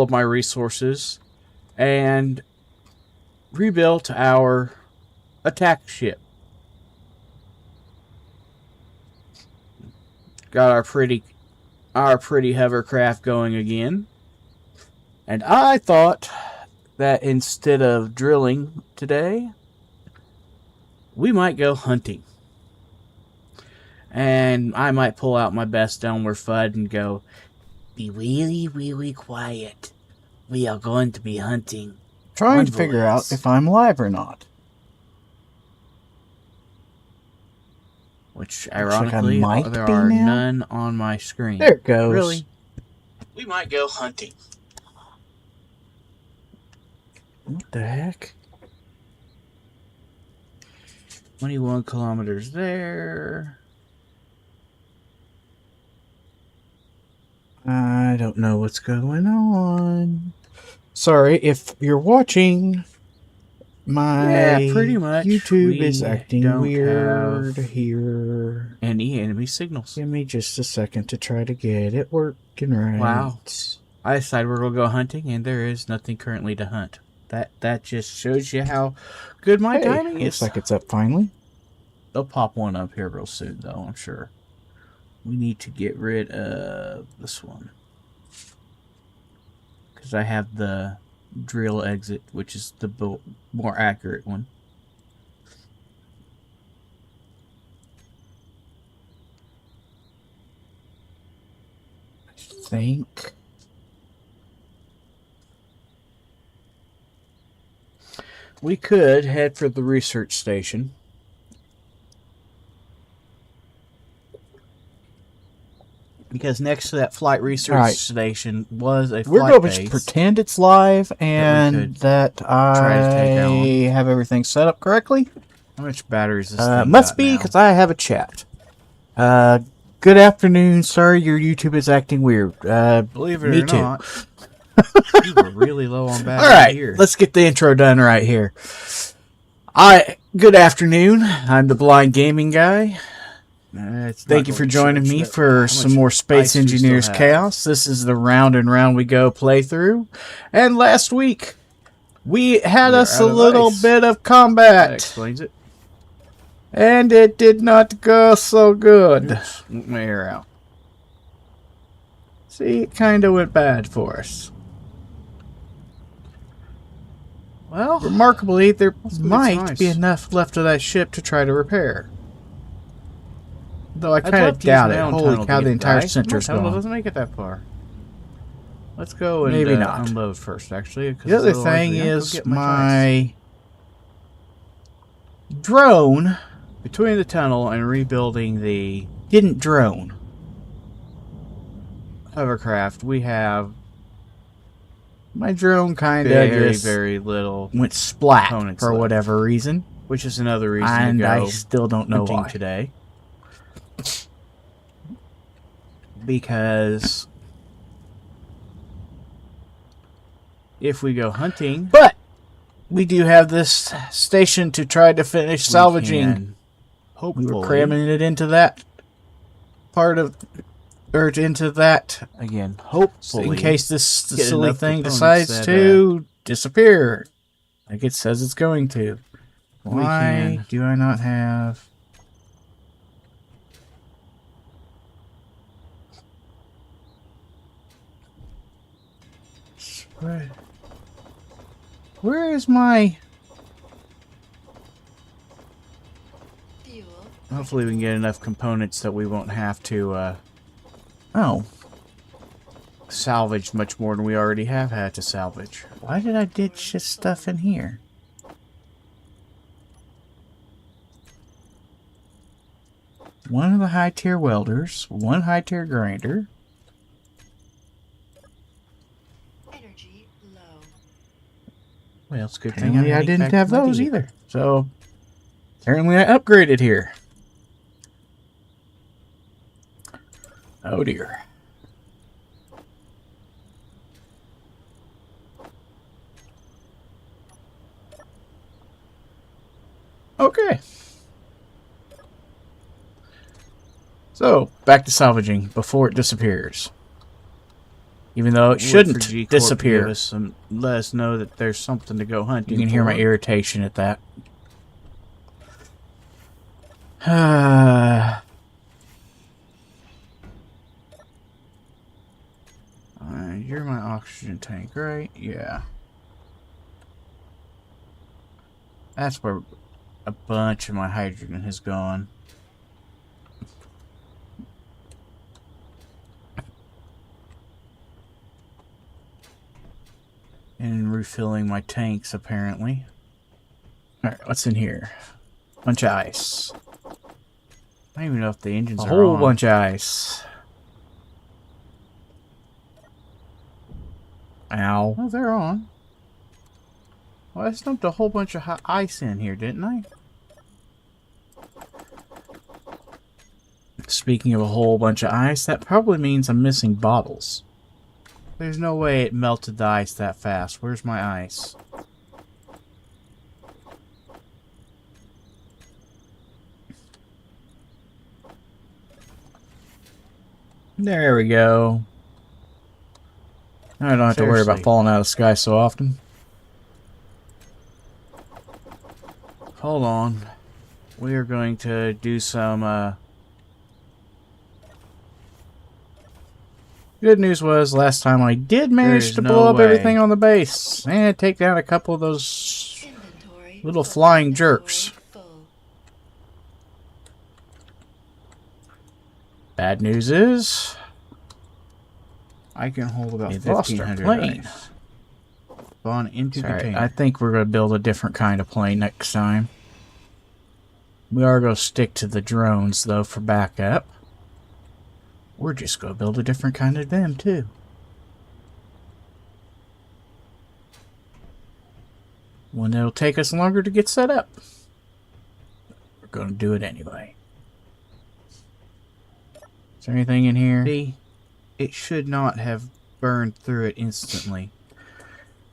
of my resources and rebuilt our attack ship. Got our pretty hovercraft going again. And I thought that instead of drilling today, we might go hunting. And I might pull out my best Elmer Fudd and go, be really, really quiet. We are going to be hunting. Trying to figure out if I'm live or not. Which, ironically, there are none on my screen. There it goes. Really? We might go hunting. What the heck? 21 kilometers there. I don't know what's going on. Sorry, if you're watching, my pretty much. YouTube is acting weird here. Any enemy signals. Give me just a second to try to get it working right. Wow. I decided we're going to go hunting, and there is nothing currently to hunt. That just shows you how good my timing is. Looks like it's up finally. They'll pop one up here real soon, though, I'm sure. We need to get rid of this one. Because I have the drill exit, which is the more accurate one. I think... we could head for the research station. Because next to that flight research station was a flight base. We're going to pretend it's live and that I have everything set up correctly. How much battery is this thing must be because I have a chat. Good afternoon. Sorry, your YouTube is acting weird. Believe it or not, you were really low on battery. All right, here. Let's get the intro done right here. Good afternoon. I'm the Blind Gaming Guy. Thank you for joining me for some more Space Engineers Chaos. This is the round and round we go playthrough. And last week, we had us a little bit of combat. That explains it. And it did not go so good. Oops, my air out. See, it kind of went bad for us. Well, remarkably, there might be enough left of that ship to try to repair. Though I kind of doubt it. Holy cow, the entire center's gone. Tunnel doesn't make it that far. Let's go and maybe not unload first, actually. The other thing is my drone between the tunnel and rebuilding the didn't drone hovercraft. We have my drone kind of just very little went splat for whatever reason, which is another reason and to go I still don't know why today. Because if we go hunting, but we do have this station to try to finish salvaging. Hopefully, we were cramming it into that part of, or into that again. Hopefully, in case this silly thing decides to disappear, like it says it's going to. Why do I not have? Where is my... fuel? Hopefully we can get enough components that we won't have to, salvage much more than we already have had to salvage. Why did I ditch this stuff in here? One of the high-tier welders, one high-tier grinder. Well, it's a good thing I didn't have those either. So, apparently I upgraded here. Oh dear. Okay. So, back to salvaging before it disappears. Even though it shouldn't disappear. Let us know that there's something to go hunting. You can hear my irritation at that. You're my oxygen tank, right? Yeah. That's where a bunch of my hydrogen has gone. And refilling my tanks, apparently. Alright, what's in here? Bunch of ice. I don't even know if the engines are on. A whole bunch of ice. Ow. Oh, they're on. Well, I dumped a whole bunch of ice in here, didn't I? Speaking of a whole bunch of ice, that probably means I'm missing bottles. There's no way it melted the ice that fast. Where's my ice? There we go. I don't have to worry about falling out of the sky so often. Hold on. We are going to do some, Good news was, last time I did manage to blow up everything on the base. And take down a couple of those little flying jerks. Bad news is, I can hold about we lost our plane. Spawn into container. I think we're going to build a different kind of plane next time. We are going to stick to the drones, though, for backup. We're just going to build a different kind of them, too. One that'll take us longer to get set up. We're going to do it anyway. Is there anything in here? See, it should not have burned through it instantly.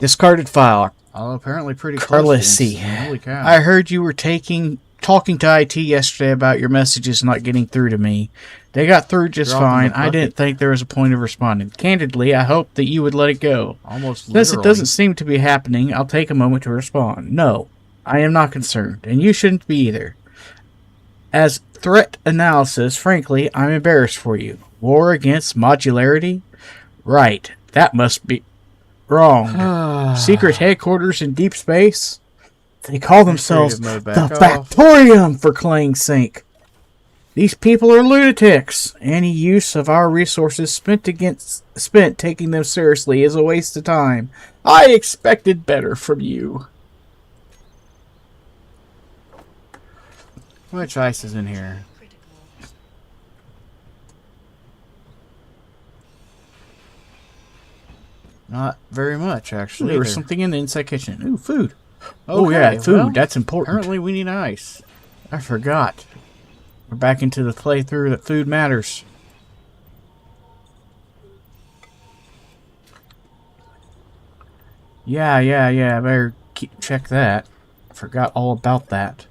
Discarded file. Oh, apparently pretty close. Holy cow. I heard you were talking to IT yesterday about your messages not getting through to me. They got through just fine. I didn't think there was a point of responding. Candidly, I hope that you would let it go. Almost literally. Since it doesn't seem to be happening, I'll take a moment to respond. No, I am not concerned, and you shouldn't be either. As threat analysis, frankly, I'm embarrassed for you. War against modularity? Right, that must be wrong. Secret headquarters in deep space? They call themselves the Factorium, for Klang's sake. These people are lunatics. Any use of our resources spent taking them seriously is a waste of time. I expected better from you. How much ice is in here? Not very much, actually. There was something in the inside kitchen. Ooh, food. Oh, yeah, food. Well, that's important. Apparently we need ice. I forgot. We're back into the playthrough that food matters. Yeah. I better check that. I forgot all about that.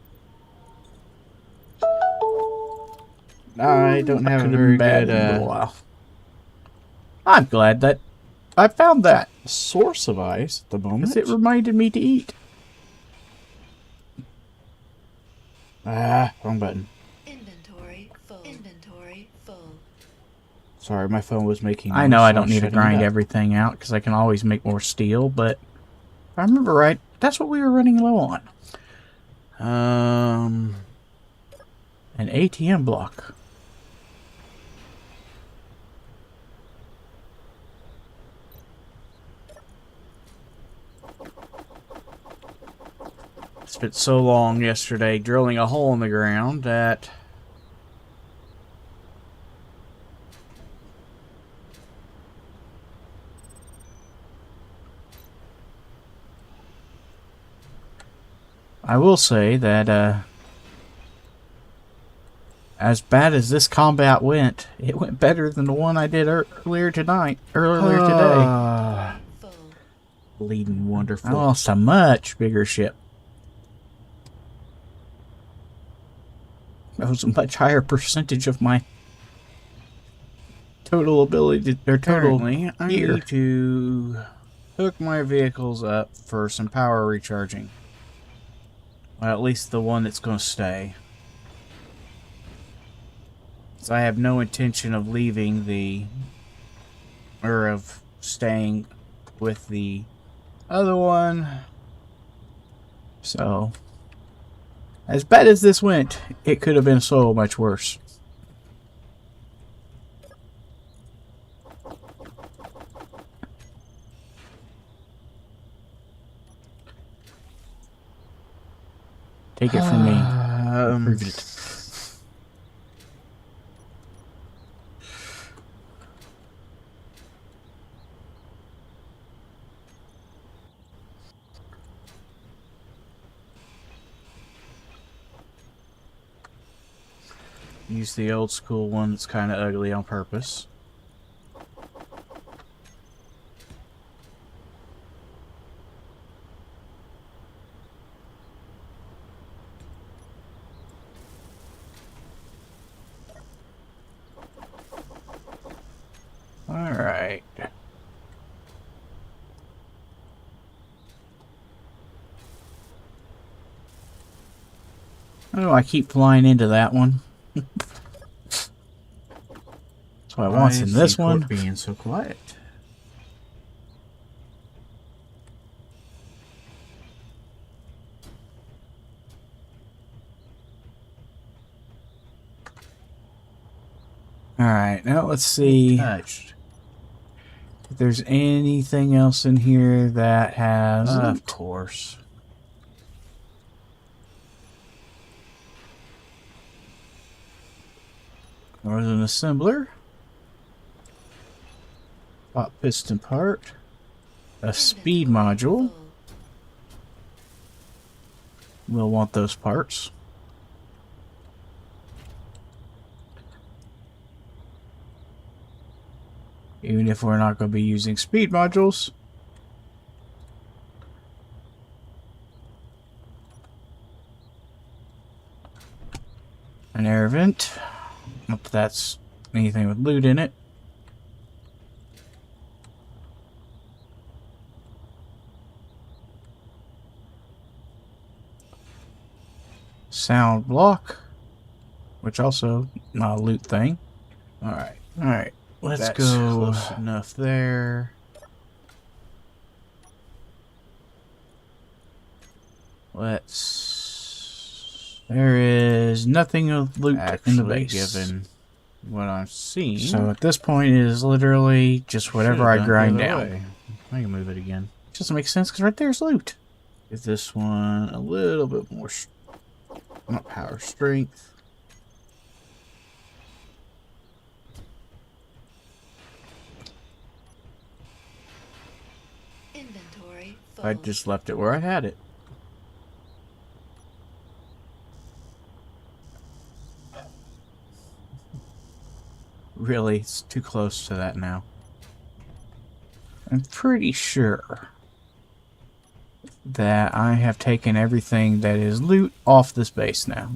I don't have a very good in a while. I'm glad that I found that source of ice at the moment. Because it reminded me to eat. Wrong button. Inventory full. Sorry, my phone was making noise. I know I don't need to grind everything out because I can always make more steel, but if I remember right, that's what we were running low on. An ATM block. Spent so long yesterday drilling a hole in the ground that I will say that as bad as this combat went, it went better than the one I did earlier today. Bleeding wonderful. I lost a much bigger ship. That was a much higher percentage of my total ability to, or total Currently, I gear. need to hook my vehicles up for some power recharging. Well, at least the one that's going to stay. So I have no intention of leaving the... or of staying with the other one. So, as bad as this went, it could have been so much worse. Take it from me. Prove it. Use the old school one that's kind of ugly on purpose. Alright. Oh, I keep flying into that one. That's what I want in this one. Being so quiet. Alright, now let's see Touched. if there's anything else in here that has... Of course. Northern assembler. Pop piston part. A speed module. Full. We'll want those parts. Even if we're not going to be using speed modules. An air vent. Not that that's anything with loot in it. Sound block. Which also not a loot thing. Alright. Alright. Let's That's go. close enough there. Let's... There is nothing of loot in the Actually, base. given what I'm seeing... So at this point it is literally just whatever I grind down. I can move it again. It doesn't make sense because right there's loot. Give this one a little bit more... not power, strength. Inventory full. I just left it where I had it. Really, it's too close to that now. I'm pretty sure that I have taken everything that is loot off this base now.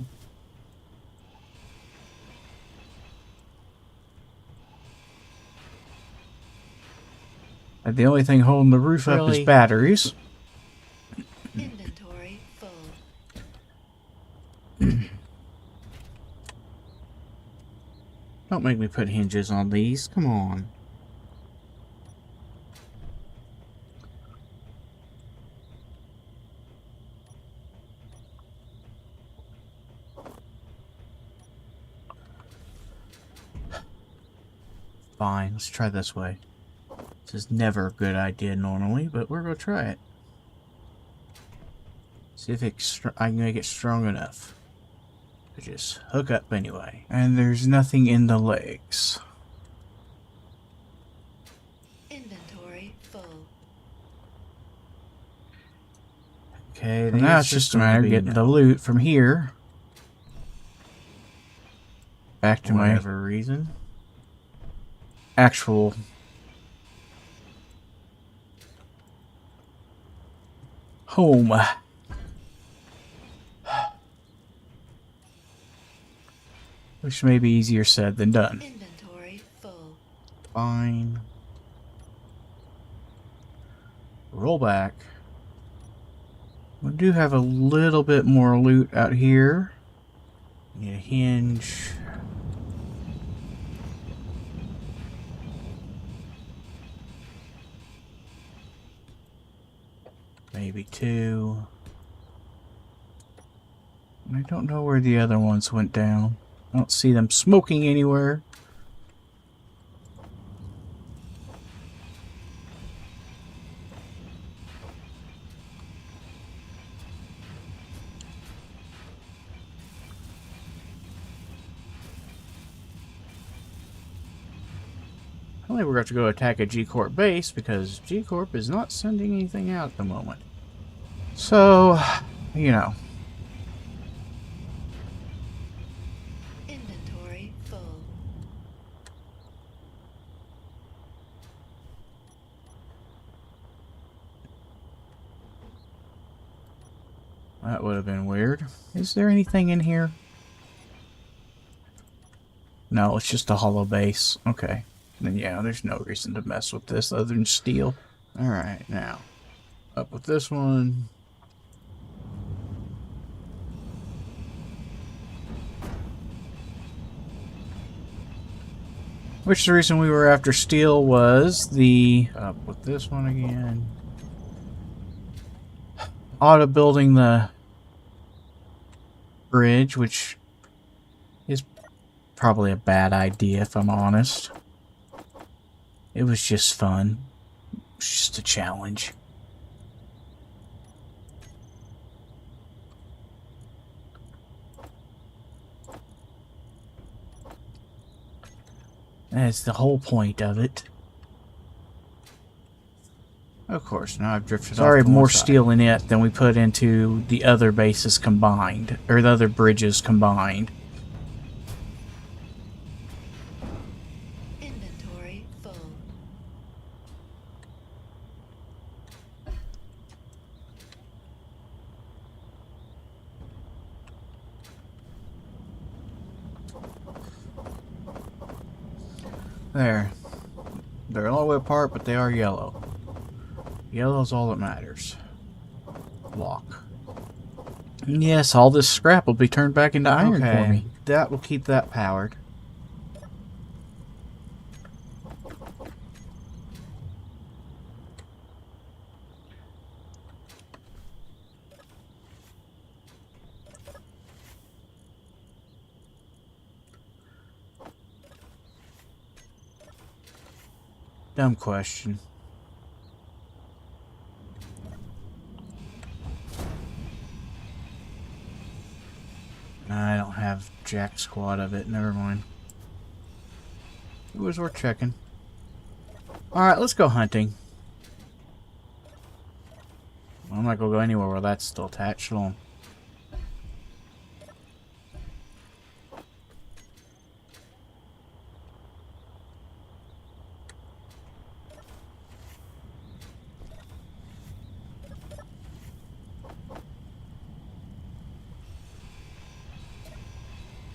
And the only thing holding the roof up is Really? batteries. Inventory full. Don't make me put hinges on these. Come on. Fine, let's try this way. This is never a good idea normally, but we're going to try it. See if I can make it strong enough. Just hook up anyway. And there's nothing in the legs. Inventory full. Okay, So now it's just a matter of getting the loot from here back to my whatever reason. actual home. Which may be easier said than done. Inventory full. Fine. Roll back. We do have a little bit more loot out here. Need a hinge. Maybe 2. I don't know where the other ones went down. I don't see them smoking anywhere. I think we're going to go attack a G-Corp base because G-Corp is not sending anything out at the moment. So, you know. Inventory full. That would have been weird. Is there anything in here? No, it's just a hollow base. Okay. Then yeah, there's no reason to mess with this other than steel. Alright, now. Up with this one. Which the reason we were after steel was the... Up with this one again. Auto building the bridge, which is probably a bad idea if I'm honest. It was just fun. It was just a challenge. That's the whole point of it. Of course, now I've drifted off. Sorry, more steel in it than we put into the other bases combined, or the other bridges combined. Inventory full. There. They're a long way apart, but they are yellow. Yellow's all that matters. Block. And yes, all this scrap will be turned back into iron for me. That will keep that powered. Dumb question. I don't have jack squat of it. Never mind. It was worth checking. Alright, let's go hunting. I'm not going to go anywhere where that's still attached. Hold on.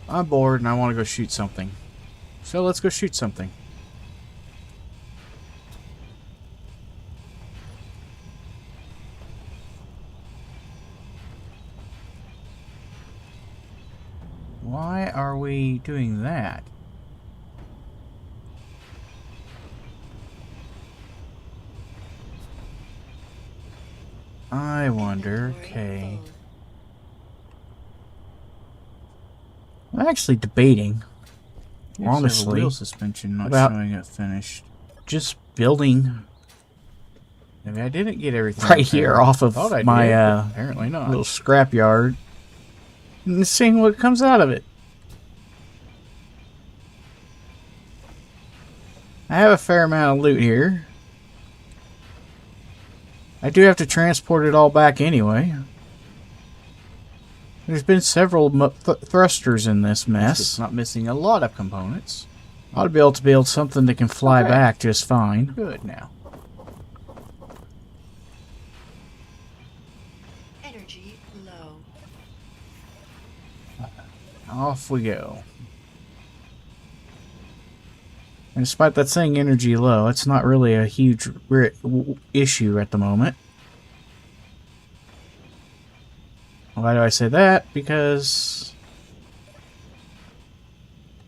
I'm bored and I want to go shoot something. So let's go shoot something. Why are we doing that? I wonder. Okay. I'm actually debating, honestly, wheel suspension not about showing it finished. Just building. Maybe I didn't get everything right here off of my apparently not little scrapyard, and seeing what comes out of it. I have a fair amount of loot here. I do have to transport it all back anyway. There's been several thrusters in this mess. It's not missing a lot of components. Ought to be able to build something that can fly back just fine. Good now. Energy low. Off we go. And despite that saying energy low, it's not really a huge issue at the moment. Why do I say that? Because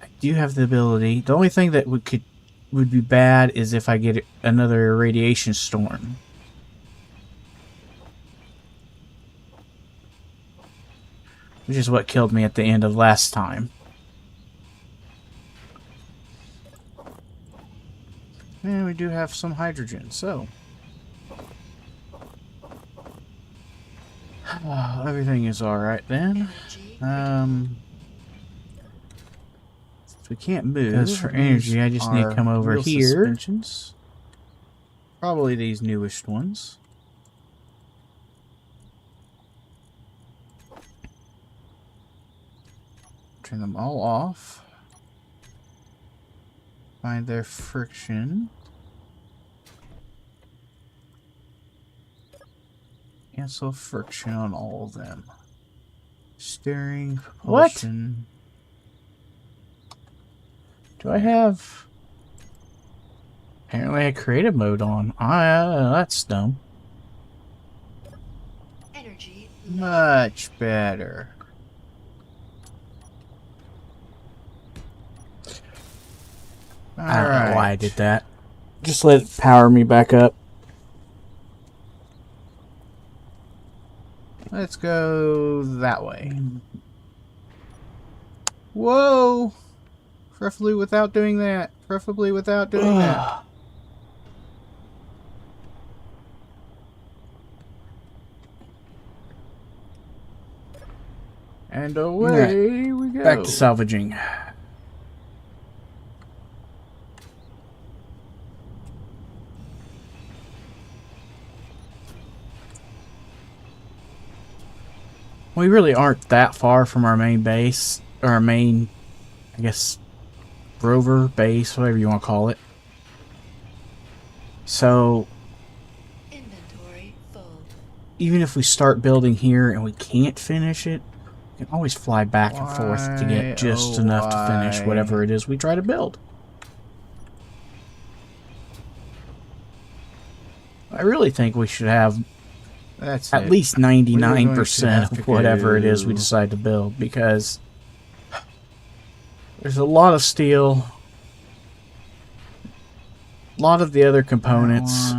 I do have the ability. The only thing that would be bad is if I get another radiation storm. Which is what killed me at the end of last time. And we do have some hydrogen, so... everything is alright then. We can't move. Because for energy, I just need to come over here. Suspensions. Probably these newest ones. Turn them all off. Find their friction. Cancel friction on all of them. Steering, propulsion. What? Do I have... Apparently I creative mode on. That's dumb. Energy much better. I don't know why I did that. Just let it power me back up. Let's go that way. Whoa! Preferably without doing that. Preferably without doing that. And away we go. Back to salvaging. We really aren't that far from our main base, or our main, I guess, rover base, whatever you want to call it. So, inventory full. Even if we start building here and we can't finish it, we can always fly back and forth to get just enough to finish whatever it is we try to build. I really think we should have at least 99% of whatever it is we decide to build, because there's a lot of steel, a lot of the other components,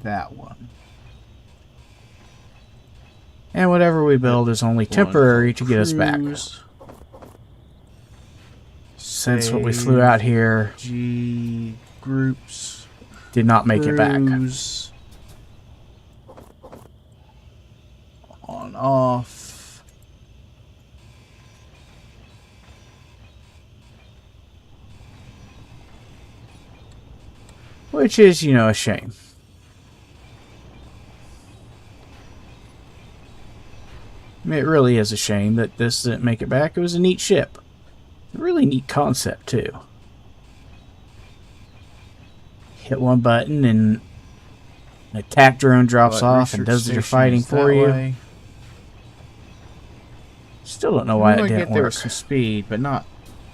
that one, and whatever we build is only temporary to get us back. Since what we flew out here G groups did not make it back. On, off. Which is, you know, a shame. I mean, it really is a shame that this didn't make it back. It was a neat ship. A really neat concept, too. Hit one button and an attack drone drops off and does your fighting for you. Still don't know why it didn't work. There was some speed, but not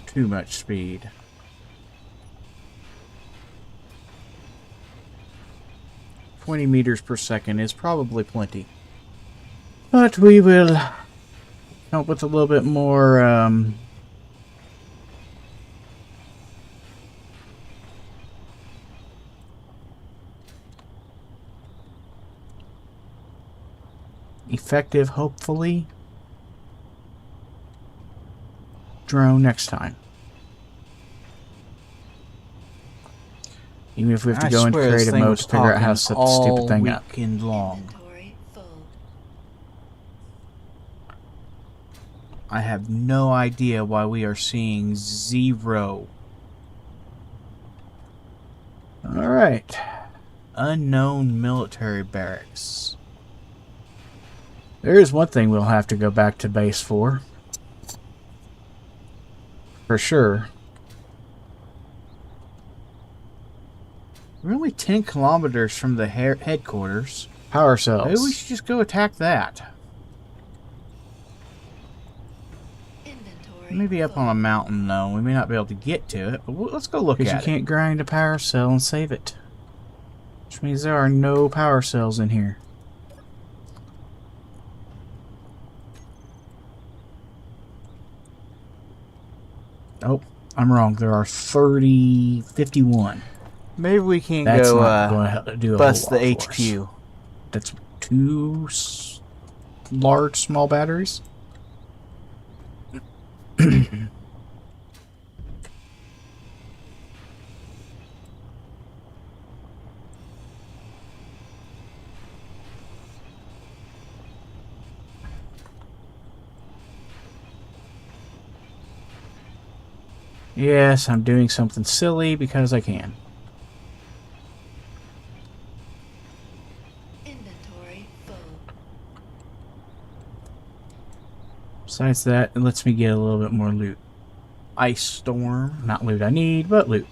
too much speed. "20 meters per second is probably plenty. But we will come up with a little bit more effective, hopefully, drone next time. Even if we have to go into creative mode to figure out how to set the stupid thing up. Inventory full. I have no idea why we are seeing 0. Alright. Unknown military barracks. There is one thing we'll have to go back to base for. For sure. We're only 10 kilometers from the headquarters. Power cells. Maybe we should just go attack that. Inventory Maybe up on a mountain, though. We may not be able to get to it, but let's go look at it. You can't grind a power cell and save it. Which means there are no power cells in here. Oh, I'm wrong. There are 51. Maybe we can That's go not going to do a bust whole the lot for us. HQ. That's two large, small batteries. Yes, I'm doing something silly because I can. Inventory full. Besides that, it lets me get a little bit more loot. Ice storm. Not loot I need, but loot.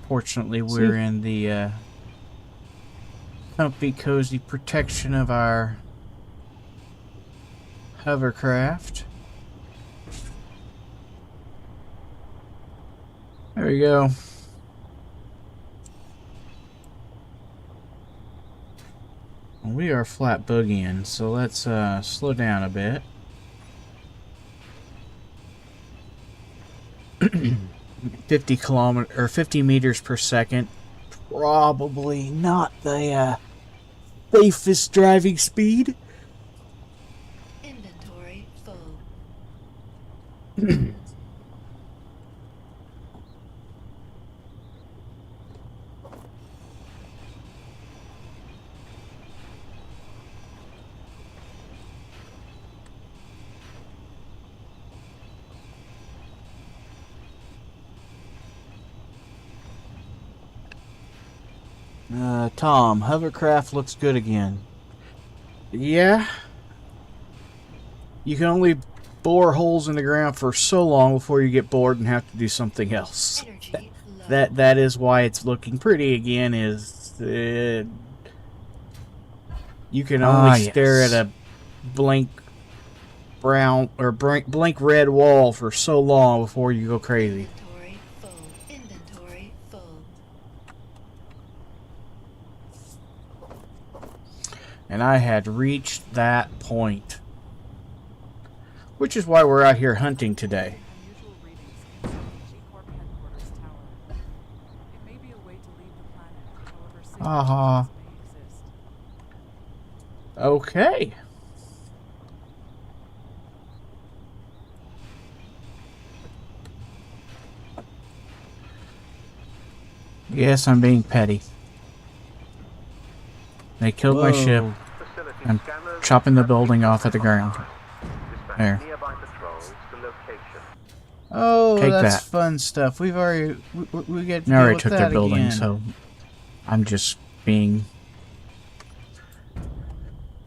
Fortunately, we're in the comfy, cozy protection of our hovercraft. There we go. We are flat boogieing, so let's slow down a bit. 50 meters per second. Probably not the safest driving speed. Inventory full. Tom, hovercraft looks good again. Yeah. You can only bore holes in the ground for so long before you get bored and have to do something else. Energy low. That is why it's looking pretty again. Is you can only stare at a blank brown or blank red wall for so long before you go crazy. Inventory full. Inventory full. And I had reached that point. Which is why we're out here hunting today. Unusual readings inside the G-Corp headquarters tower. It may be a way to leave the planet, however signatures may exist. Okay. Yes, I'm being petty. They killed my ship. I'm chopping the building off at the ground. There. Oh, Take that's that. fun stuff. We've already we get to I deal already with took that their building, again. so I'm just being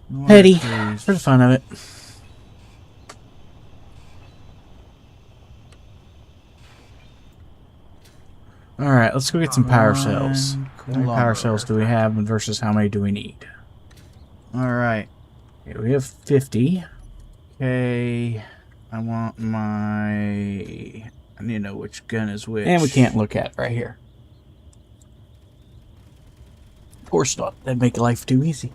More petty clues. for the fun of it. Alright, let's go get some power cells. How many power cells do we have versus how many do we need? All right. Okay, we have 50. Okay. I want my. I need to know which gun is which. And we can't look at it right here. Of course not. That'd make life too easy.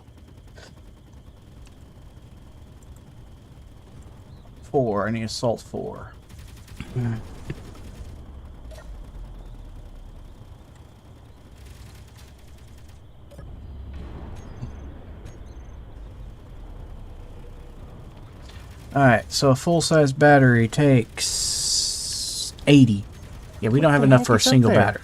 4. I need assault 4. Alright, so a full-size battery takes 80. Yeah, we don't have enough for a single battery.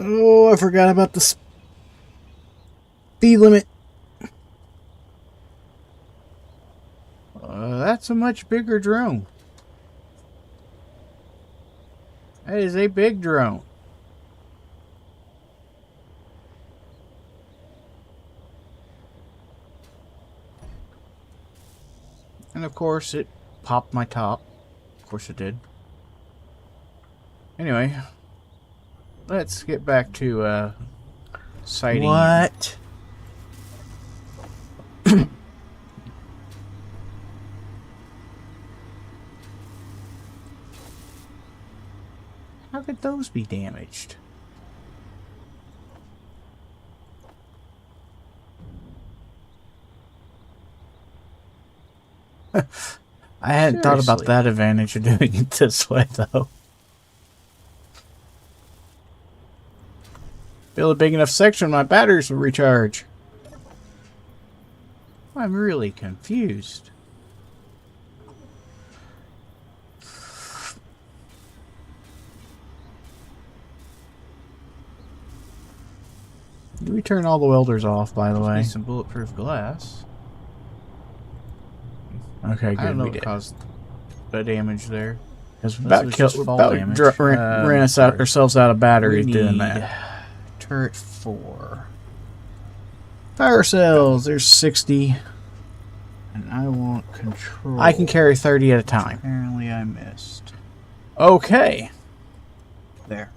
Oh, I forgot about the speed limit. That's a much bigger drone. That is a big drone. And of course it popped my top. Of course it did. Anyway, let's get back to sighting. What? How could those be damaged? I hadn't thought about Seriously. that advantage of doing it this way, though. Build a big enough section, my batteries will recharge. I'm really confused. Did we turn all the welders off, by the way? Need some bulletproof glass. Okay, I don't good. know We what did. caused the damage there. Because we Unless it was just fall damage. ran us out, Sorry. ourselves out of batteries We doing need that. Turret 4. Power cells, there's 60. And I want control. I can carry 30 at a time. Apparently I missed. Okay. There.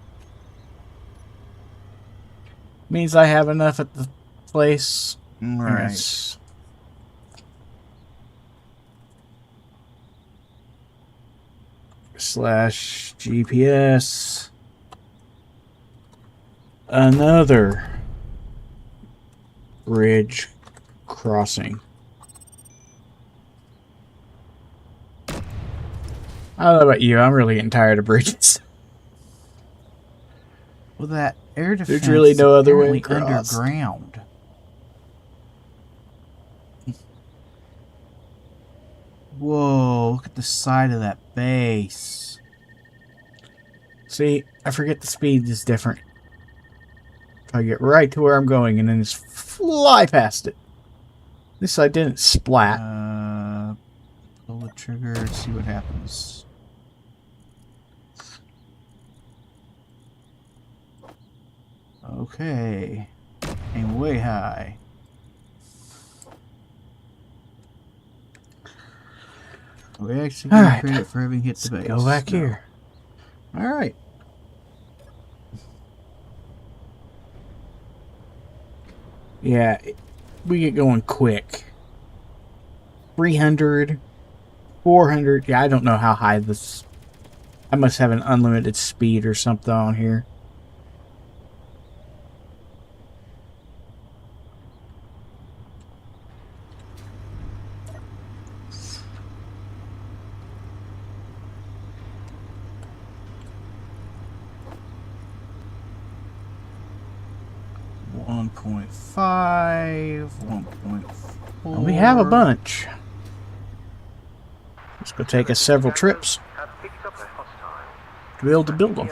Means I have enough at the place. Alright. Yes. Slash GPS. Another bridge crossing. I don't know about you, I'm really getting tired of bridges. Well, that air defense There's really no other way apparently across. underground. Whoa, look at the side of that base. See, I forget the speed is different. I get right to where I'm going and then just fly past it. At least I didn't splat. Pull the trigger, see what happens. Okay. Aim way high. We actually get Alright. credit for having hit the Let's base. go back No. here. Alright. Yeah, we get going quick. 300, 400. Yeah, I don't know how high this... I must have an unlimited speed or something on here. One 1.5, 1.4. We have a bunch. It's going to take us several trips to be able to build them.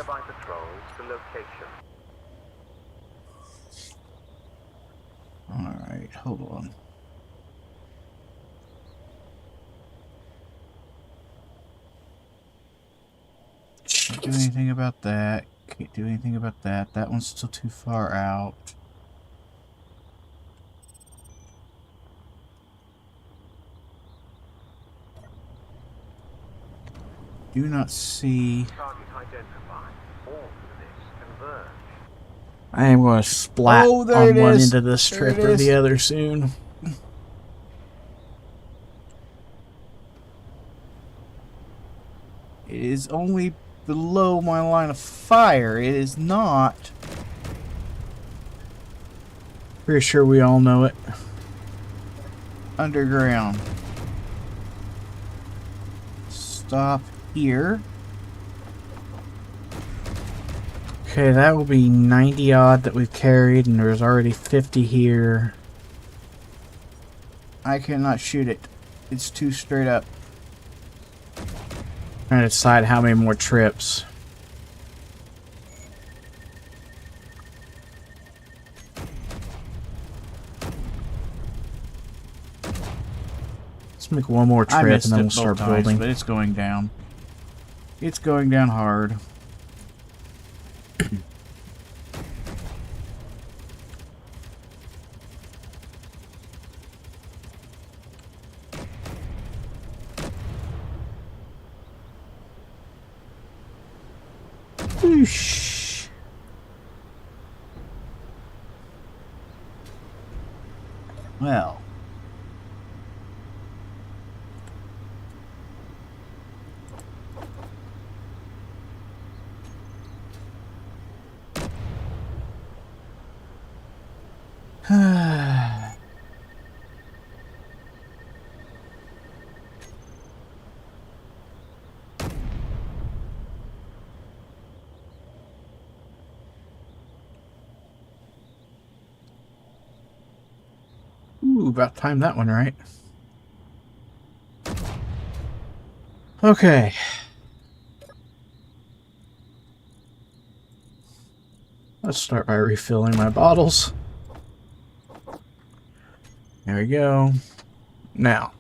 Alright, hold on. Can't do anything about that. Can't do anything about that. That one's still too far out. Do not see. I am going to splat Oh, there on it one is. end of this There trip it or is. the other soon. It is only below my line of fire. It is not. Pretty sure we all know it. Underground. Stop here. Okay, that will be 90 odd that we've carried, and there's already 50 here. I cannot shoot it. It's too straight up. Trying to decide how many more trips. Let's make one more trip and then we'll start building. but it's going down. It's going down hard. Whoosh. Well. Ooh, about time that one right. Okay. Let's start by refilling my bottles. There we go. Now,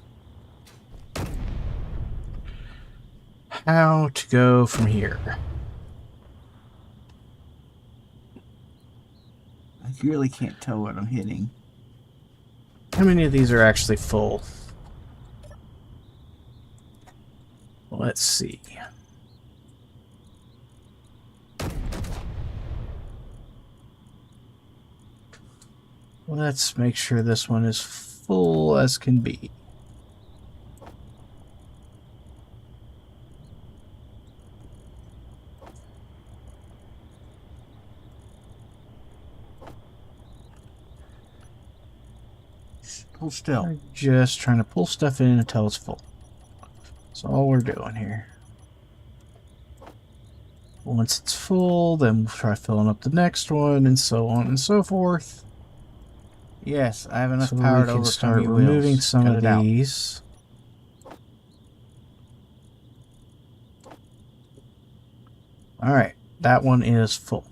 how to go from here? I really can't tell what I'm hitting. How many of these are actually full? Let's see. Let's make sure this one is full as can be. Hold still. We're just trying to pull stuff in until it's full. That's all we're doing here. Once it's full, then we'll try filling up the next one, and so on and so forth. Yes, I have enough So power we to can overcome start you removing wheels. some Cut of it out. these. Alright, that one is full.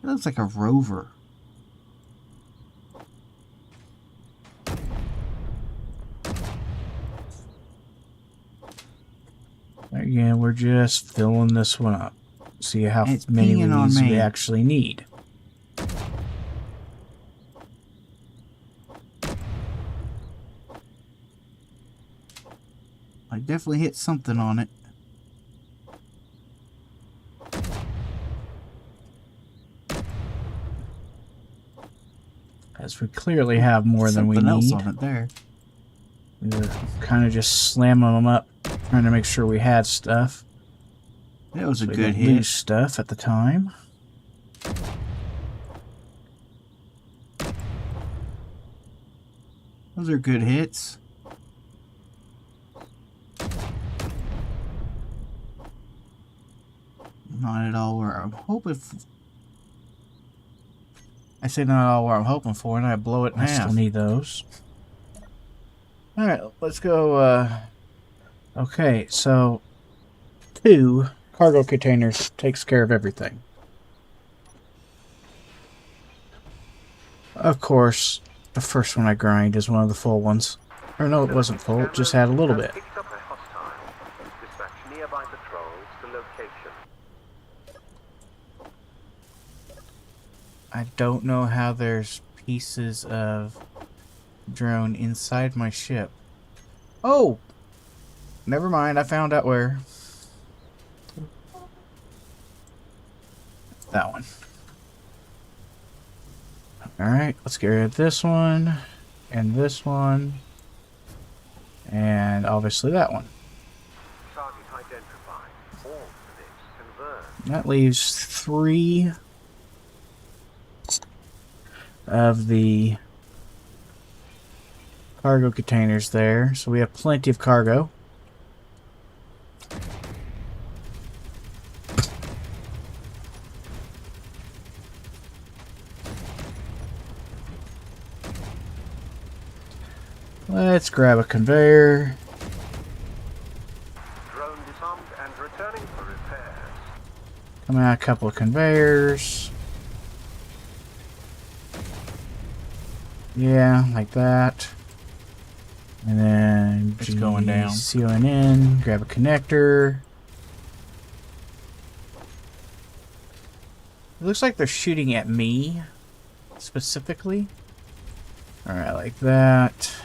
It looks like a rover. Again, we're just filling this one up. See how It's many pinging of on these we me. actually need. I definitely hit something on it. As we clearly have more than we Something else need. on it there. We were kind of just slamming them up, trying to make sure we had stuff. That was a So we good didn't hit. lose stuff at the time. Those are good hits. Not at all where I'm hoping for. I say not at all where I'm hoping for, and I blow it in I half. still need those. Alright, let's go, okay, so 2 cargo containers takes care of everything. Of course, the first one I grind is one of the full ones. Or no, it wasn't full, it just had a little bit. Picked up a hostile. Dispatch nearby patrols to location. I don't know how there's pieces of drone inside my ship. Oh! Never mind, I found out where. That one. Alright, let's get rid of this one, and this one, and obviously that one. Target identified. All units converge. That leaves 3 of the cargo containers there, so we have plenty of cargo. Let's grab a conveyor. Drone disarmed and returning for repairs. Come out a couple of conveyors. Yeah, like that. And then It's going down. CONN, grab a connector. It looks like they're shooting at me, specifically. Alright, like that.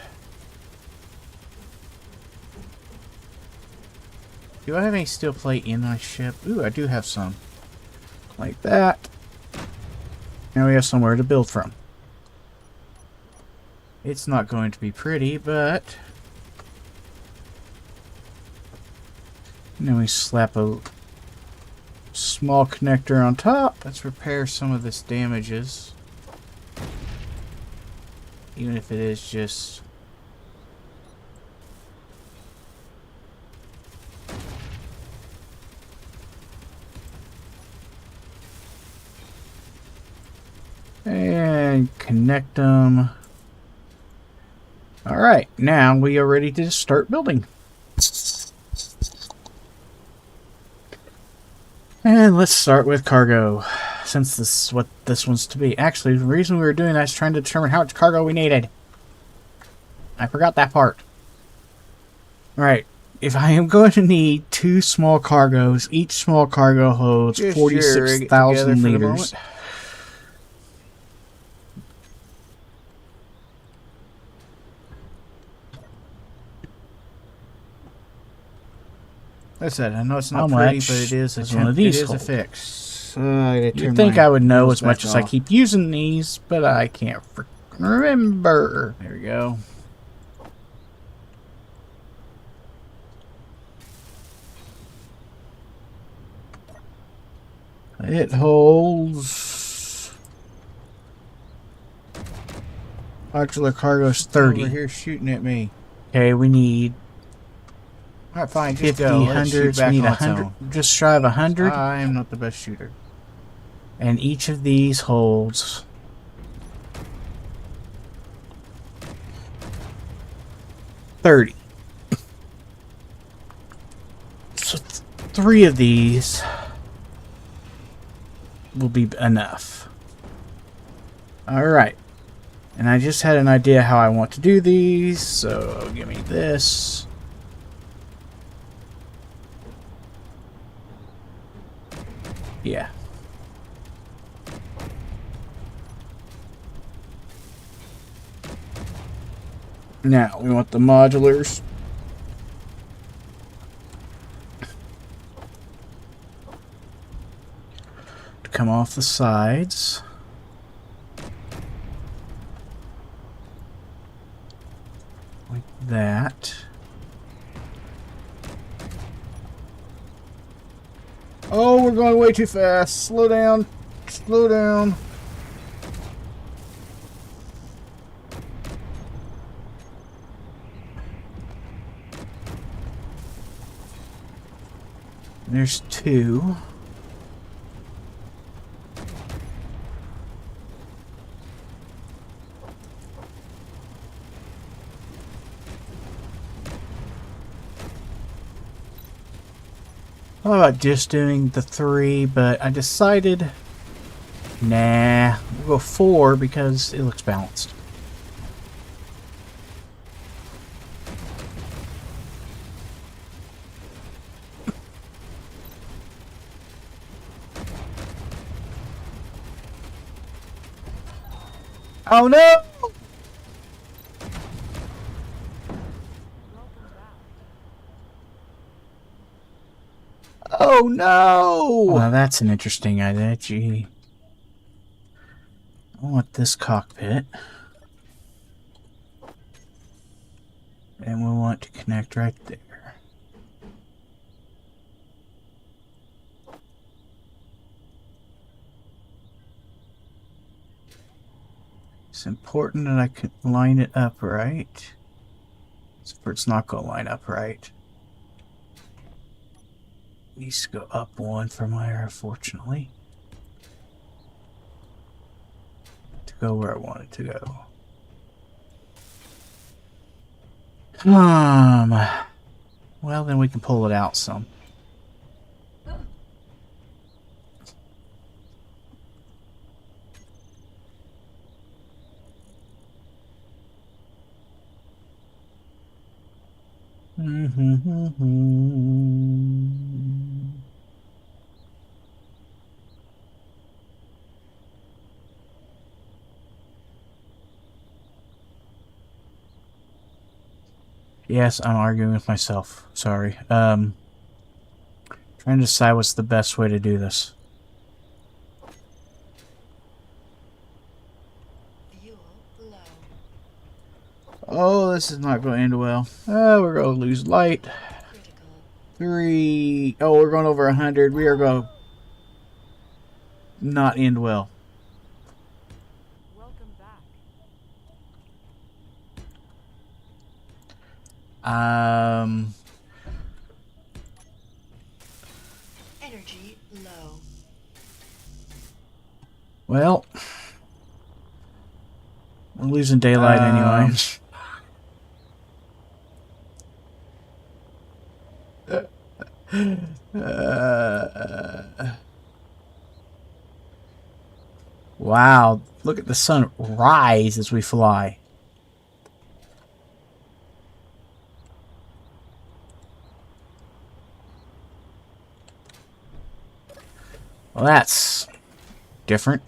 Do I have any steel plate in my ship? Ooh, I do have some. Like that. Now we have somewhere to build from. It's not going to be pretty, but... And then we slap a small connector on top. Let's repair some of this damages. Even if it is just... And connect them. Alright, now we are ready to start building. And let's start with cargo, since this is what this one's to be. Actually, the reason we were doing that is trying to determine how much cargo we needed. I forgot that part. Alright, if I am going to need 2 small cargoes, each small cargo holds 46,000 liters. Like I said, I know it's not How pretty, much but it is does one of these hold? fix. You'd think I would know as much as I keep using these, but I can't remember. There we go. It holds... Modular cargo's 30. Over here shooting at me. Okay, we need Alright, fine, just 50, go. Let's shoot 100s. back We need on its 100. own. Just shy of 100. I am not the best shooter. And each of these holds... 30. So 3 of these will be enough. Alright. And I just had an idea how I want to do these, so give me this. Yeah. Now, we want the modulars. To come off the sides. Like that. Oh, we're going way too fast. Slow down. Slow down. There's 2. I thought about just doing the 3, but I decided, nah, we'll go 4 because it looks balanced. Oh no! Oh no! Well, that's an interesting idea. Gee. I want this cockpit. And we want to connect right there. It's important that I can line it up right. Or it's not going to line up right. It needs to go up 1 from there, unfortunately. To go where I want it to go. Well, then we can pull it out some. Yes, I'm arguing with myself. Sorry. Trying to decide what's the best way to do this. Fuel low. Oh, this is not going to end well. We're going to lose light. Critical. 3. Oh, we're going over 100. We are going to not end well. Welcome back. Energy low. Well, we're losing daylight anyway. Wow, look at the sun rise as we fly. Well, that's different.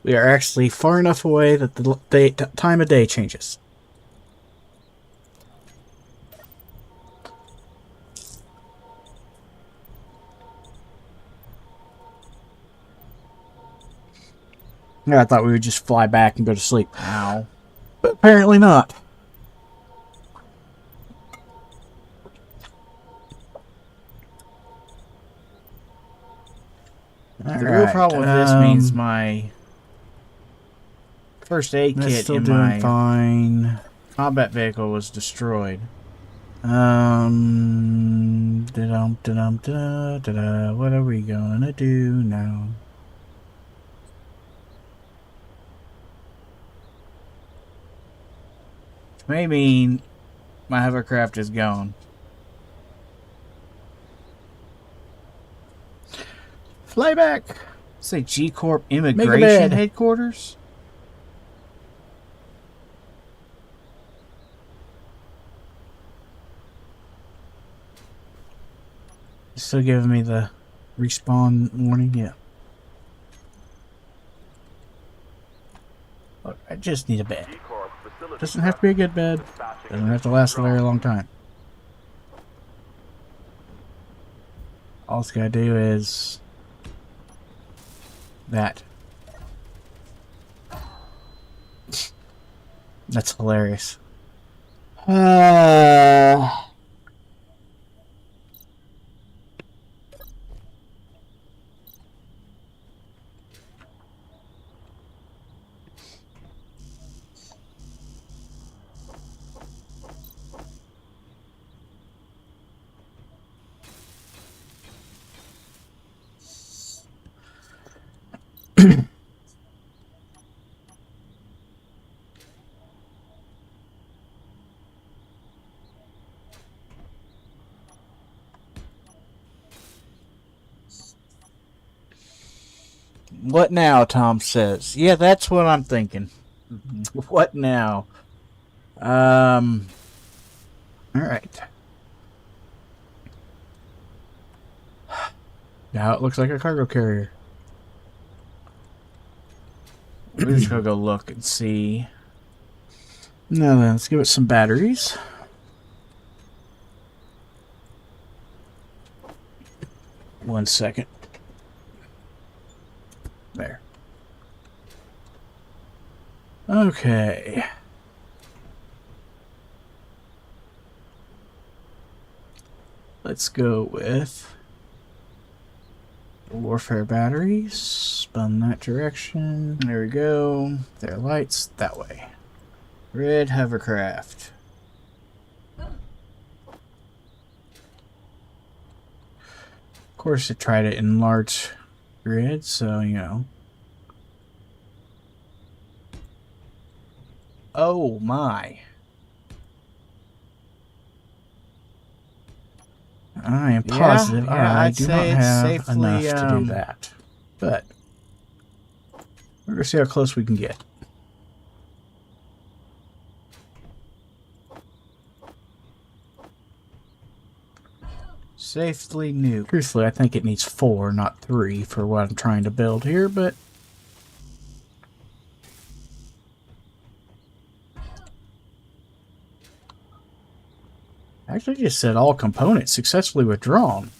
We are actually far enough away that the time of day changes. Yeah, I thought we would just fly back and go to sleep. Ow. But apparently not. The real problem with this means my first aid kit in my fine combat vehicle was destroyed. What are we gonna do now? Which may mean my hovercraft is gone. Fly back! Say G Corp Immigration Headquarters? Still giving me the respawn warning? Yeah. Look, I just need a bed. Doesn't have to be a good bed. Doesn't have to last a very long time. All it's gotta do is that. That's hilarious. What now, Tom says. Yeah, that's what I'm thinking. What now? Alright. Now it looks like a cargo carrier. We're just gonna go look and see. Now then, let's give it some batteries. One second. There. Okay. Let's go with warfare batteries. Spun that direction. There we go. There are lights that way. Red hovercraft. Of course, it tried it in large grid, so you know. Oh my. I am positive I do not have enough to do that. But We're going to see how close we can get. Safely new. Truthfully, I think it needs 4, not 3 for what I'm trying to build here, but... Actually, just said all components successfully withdrawn.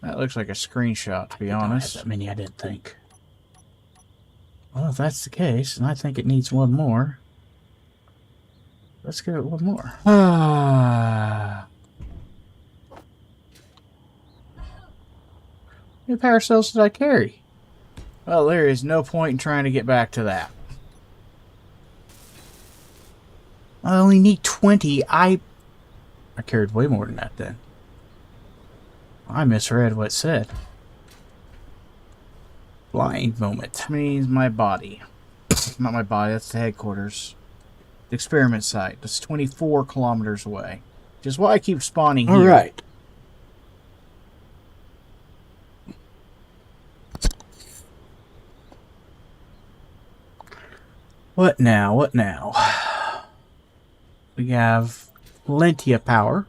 That looks like a screenshot, to be honest. That many, I didn't think. Well, if that's the case, and I think it needs one more, let's give it one more. How many power cells did I carry? Well, there is no point in trying to get back to that. I only need 20. I carried way more than that then. I misread what it said. Blind moment. Means my body. Not my body, that's the headquarters. The experiment site. That's 24 kilometers away. Which is why I keep spawning here. Alright. What now? What now? We have plenty of power.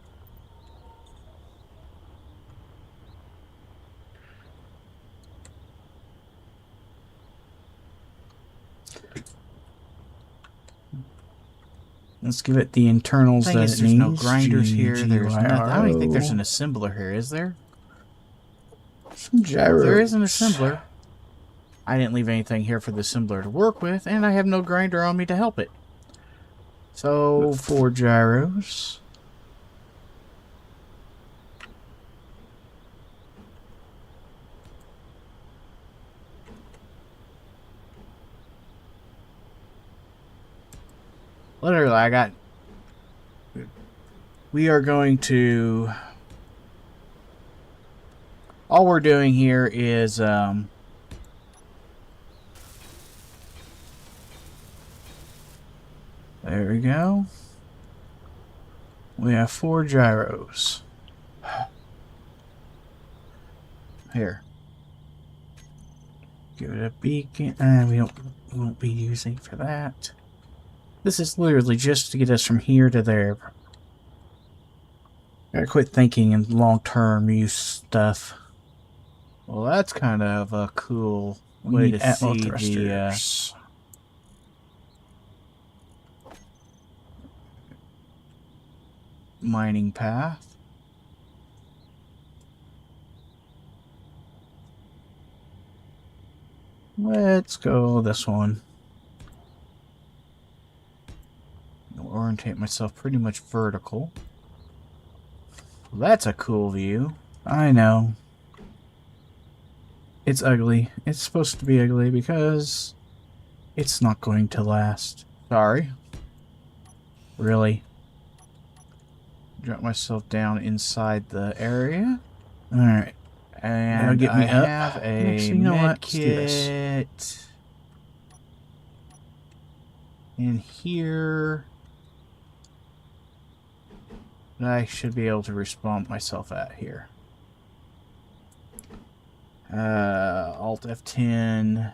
Let's give it the internals that it needs. There's no grinders here. There's nothing. I don't even think there's an assembler here, is there? Some gyros. There is an assembler. I didn't leave anything here for the assembler to work with, and I have no grinder on me to help it. So, 4 gyros. Literally, I got... We are going to... All we're doing here is, there we go. We have 4 gyros. Here. Give it a beacon. We won't be using for that. This is literally just to get us from here to there. Gotta quit thinking in long-term use stuff. Well, that's kind of a cool way to see the mining path. Let's go this one. I'll orientate myself pretty much vertical. Well, that's a cool view. I know. It's ugly. It's supposed to be ugly because it's not going to last. Sorry. Really. Drop myself down inside the area. Alright. And get me I up. have a Actually, you know what? med Let's do this. kit in here that I should be able to respawn myself at here. Alt F10.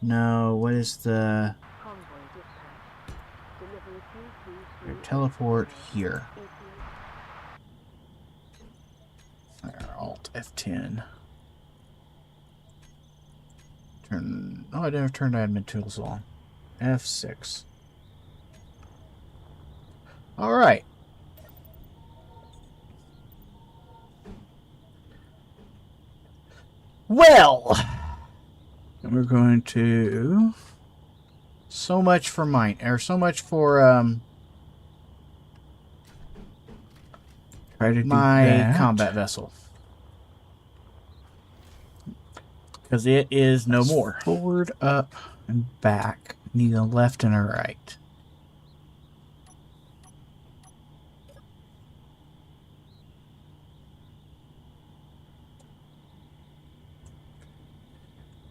No, what is the... Teleport here. There, Alt F10. Turn... Oh, I never turned admin tools on. F6. Alright. Well, and we're going to... So much for mine, or so much for, Try to do my that. combat vessel. Because it is no more. Forward, up, and back. Need a left and a right.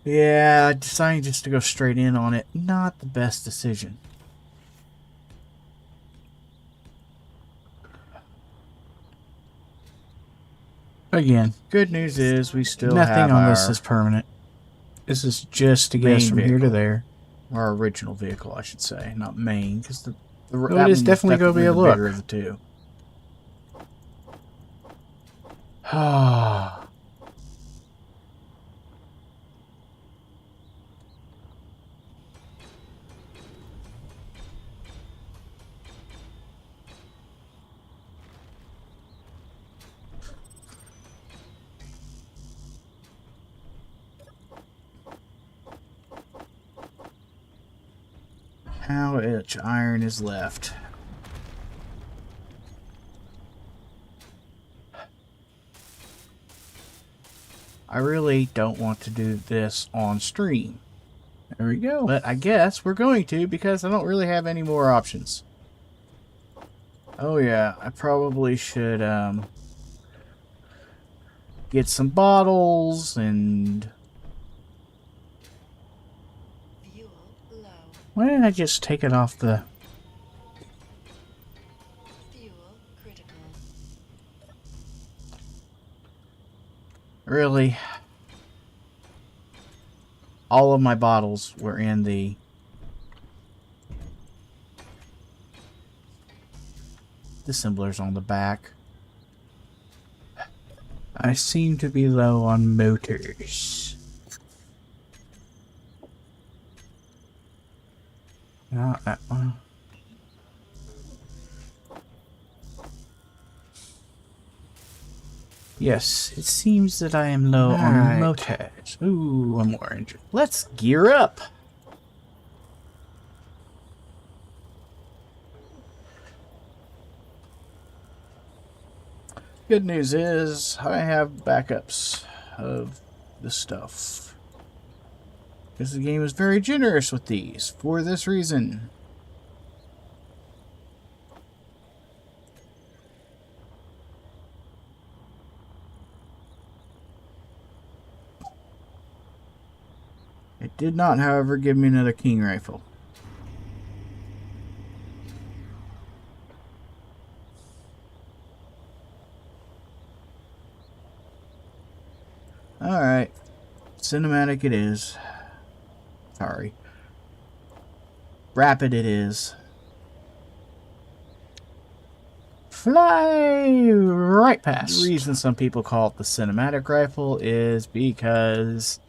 Yeah, deciding just to go straight in on it, not the best decision. Again, good news is we still Nothing have on our this is permanent. This is just to get us Main from here to vehicle. there. Our original vehicle, I should say, not main, because No, that it is one was definitely gonna be a the look. bigger of the two. How much iron is left? I really don't want to do this on stream. There we go. But I guess we're going to because I don't really have any more options. Oh yeah, I probably should get some bottles and... Fuel low. Why didn't I just take it off the... Fuel critical. Really? All of my bottles were in the... dissemblers on the back. I seem to be low on motors. Not that one. Yes, it seems that I am low on Right. motors. Ooh, one more engine. Let's gear up. Good news is I have backups of the stuff. Because the game is very generous with these for this reason. It did not, however, give me another King rifle. Alright. Cinematic it is. Sorry. Rapid it is. Fly right past. The reason some people call it the cinematic rifle is because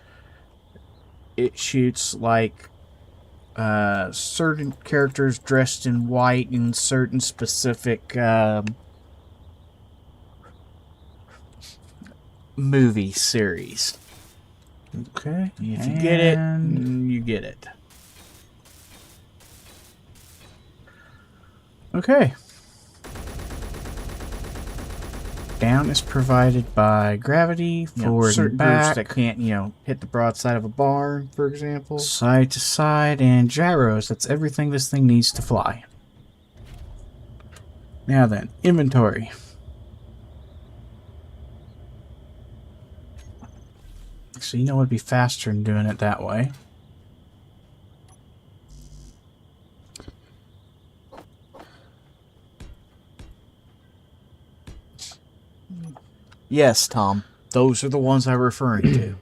it shoots like certain characters dressed in white in certain specific movie series. Okay. If you get it, you get it. Okay. Down is provided by gravity, forward certain and back. groups that can't, hit the broadside of a barn, for example. Side to side and gyros. That's everything this thing needs to fly. Now then, inventory. So you know it'd be faster than doing it that way. Yes, Tom. Those are the ones I'm referring to.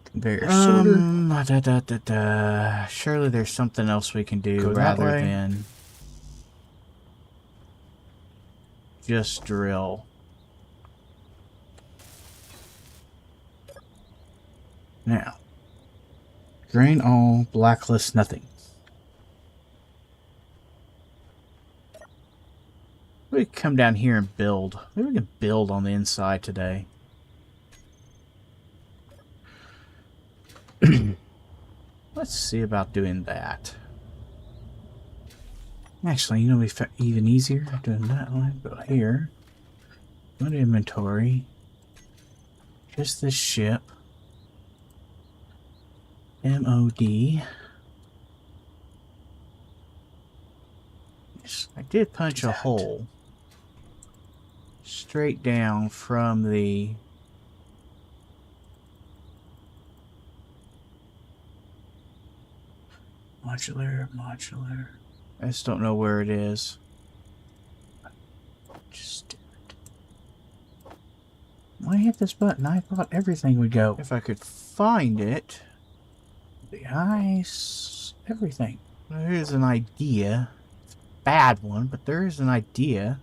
Conveyor sorter. Surely there's something else we can do Go that rather way. than just drill. Now, drain all, blacklist nothing. We can come down here and build. Maybe we can build on the inside today. Let's see about doing that. Actually, you know, it'd be even easier doing that one. Go here. Go to inventory. Just this ship. MOD. Yes, I did punch a hole straight down from the modular. I just don't know where it is. Just do When I hit this button, I thought everything would go. If I could find it. The ice. Everything. There's an idea. It's a bad one, but there is an idea.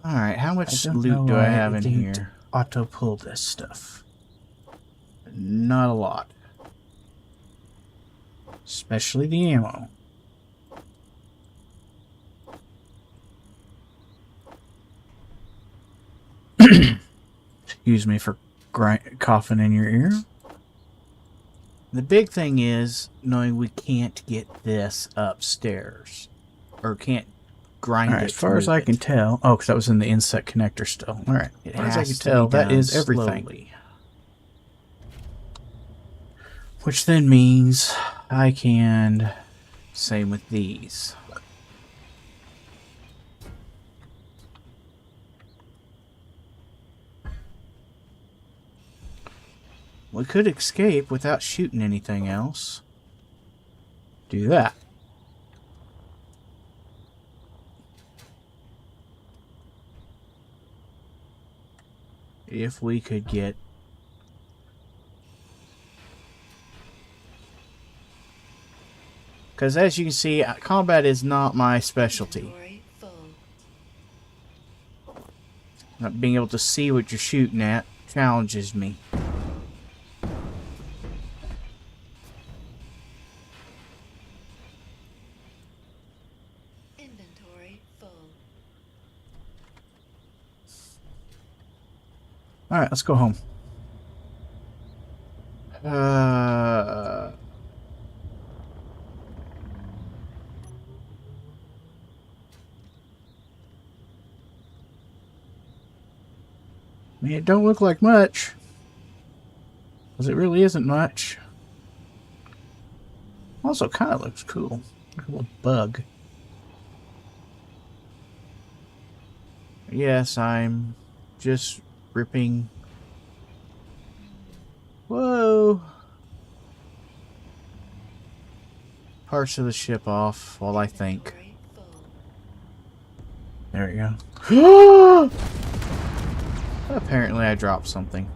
Alright, how much loot do I have in here? Auto pull this stuff. Not a lot. Especially the ammo. Excuse me for coughing in your ear. The big thing is knowing we can't get this upstairs. Or can't grind it. As far as I can tell. Oh, because that was in the inset connector still. Alright. As far as I can tell, that is everything. Slowly. Which then means I can... Same with these. We could escape without shooting anything else. Do that. If we could get... Because as you can see, combat is not my specialty. Inventory full. Not being able to see what you're shooting at challenges me. Inventory full. Alright, let's go home. I mean, it don't look like much. Because it really isn't much. Also, kind of looks cool. Like a little bug. Yes, I'm just ripping... Whoa! Parts of the ship off while I think. Inventory full. There we go. Apparently I dropped something.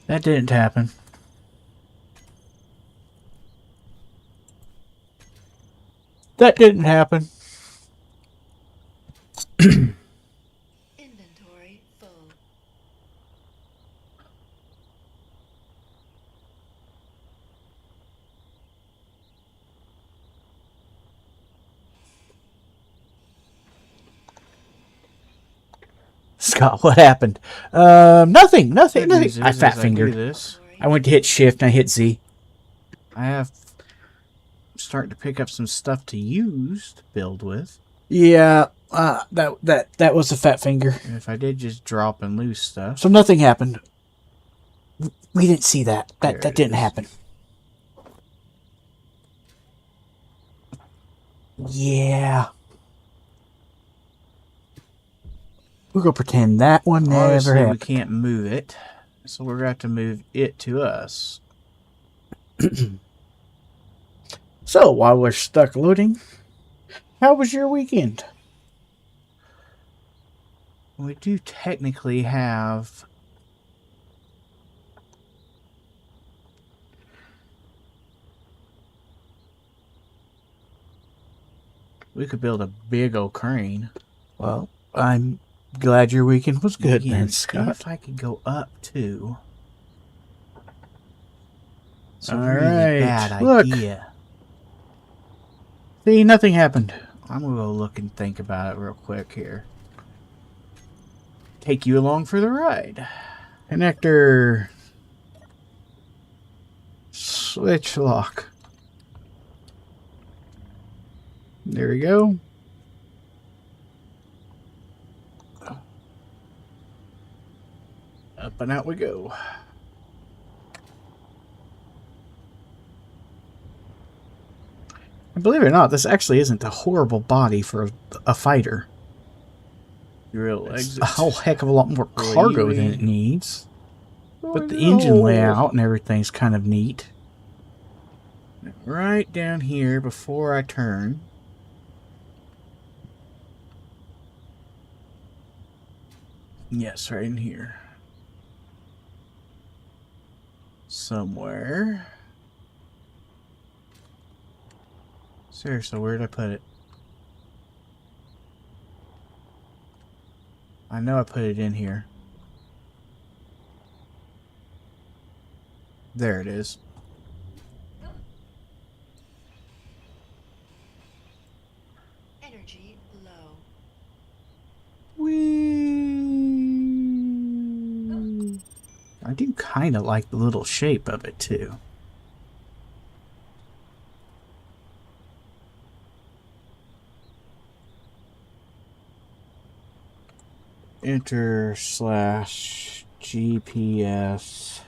That didn't happen. That didn't happen. Inventory full. Scott, what happened? Nothing. I fat fingered. I went to hit shift and I hit Z. I have starting to pick up some stuff to use to build with. Yeah, that was a fat finger. And if I did just drop and lose stuff. So nothing happened. We didn't see that. That didn't happen. Yeah. We're going to pretend that one never happened. We can't move it, so we're going to have to move it to us. So, while we're stuck loading, how was your weekend? We do technically have... We could build a big old crane. Well, I'm glad your weekend was good then, Scott. If I could go up too. It's a really bad idea. See, nothing happened. I'm gonna go look and think about it real quick here. Take you along for the ride. Connector. Switch lock. There we go. Up and out we go. And believe it or not, this actually isn't a horrible body for a fighter. Drill It's exit. a whole heck of a lot more Really, cargo really? than it needs. But the No. engine layout and everything's kind of neat. Right down here before I turn. Yes, right in here. Somewhere. Seriously, where did I put it? I know I put it in here. There it is. Energy low. Whee! I do kind of like the little shape of it too. Enter / GPS.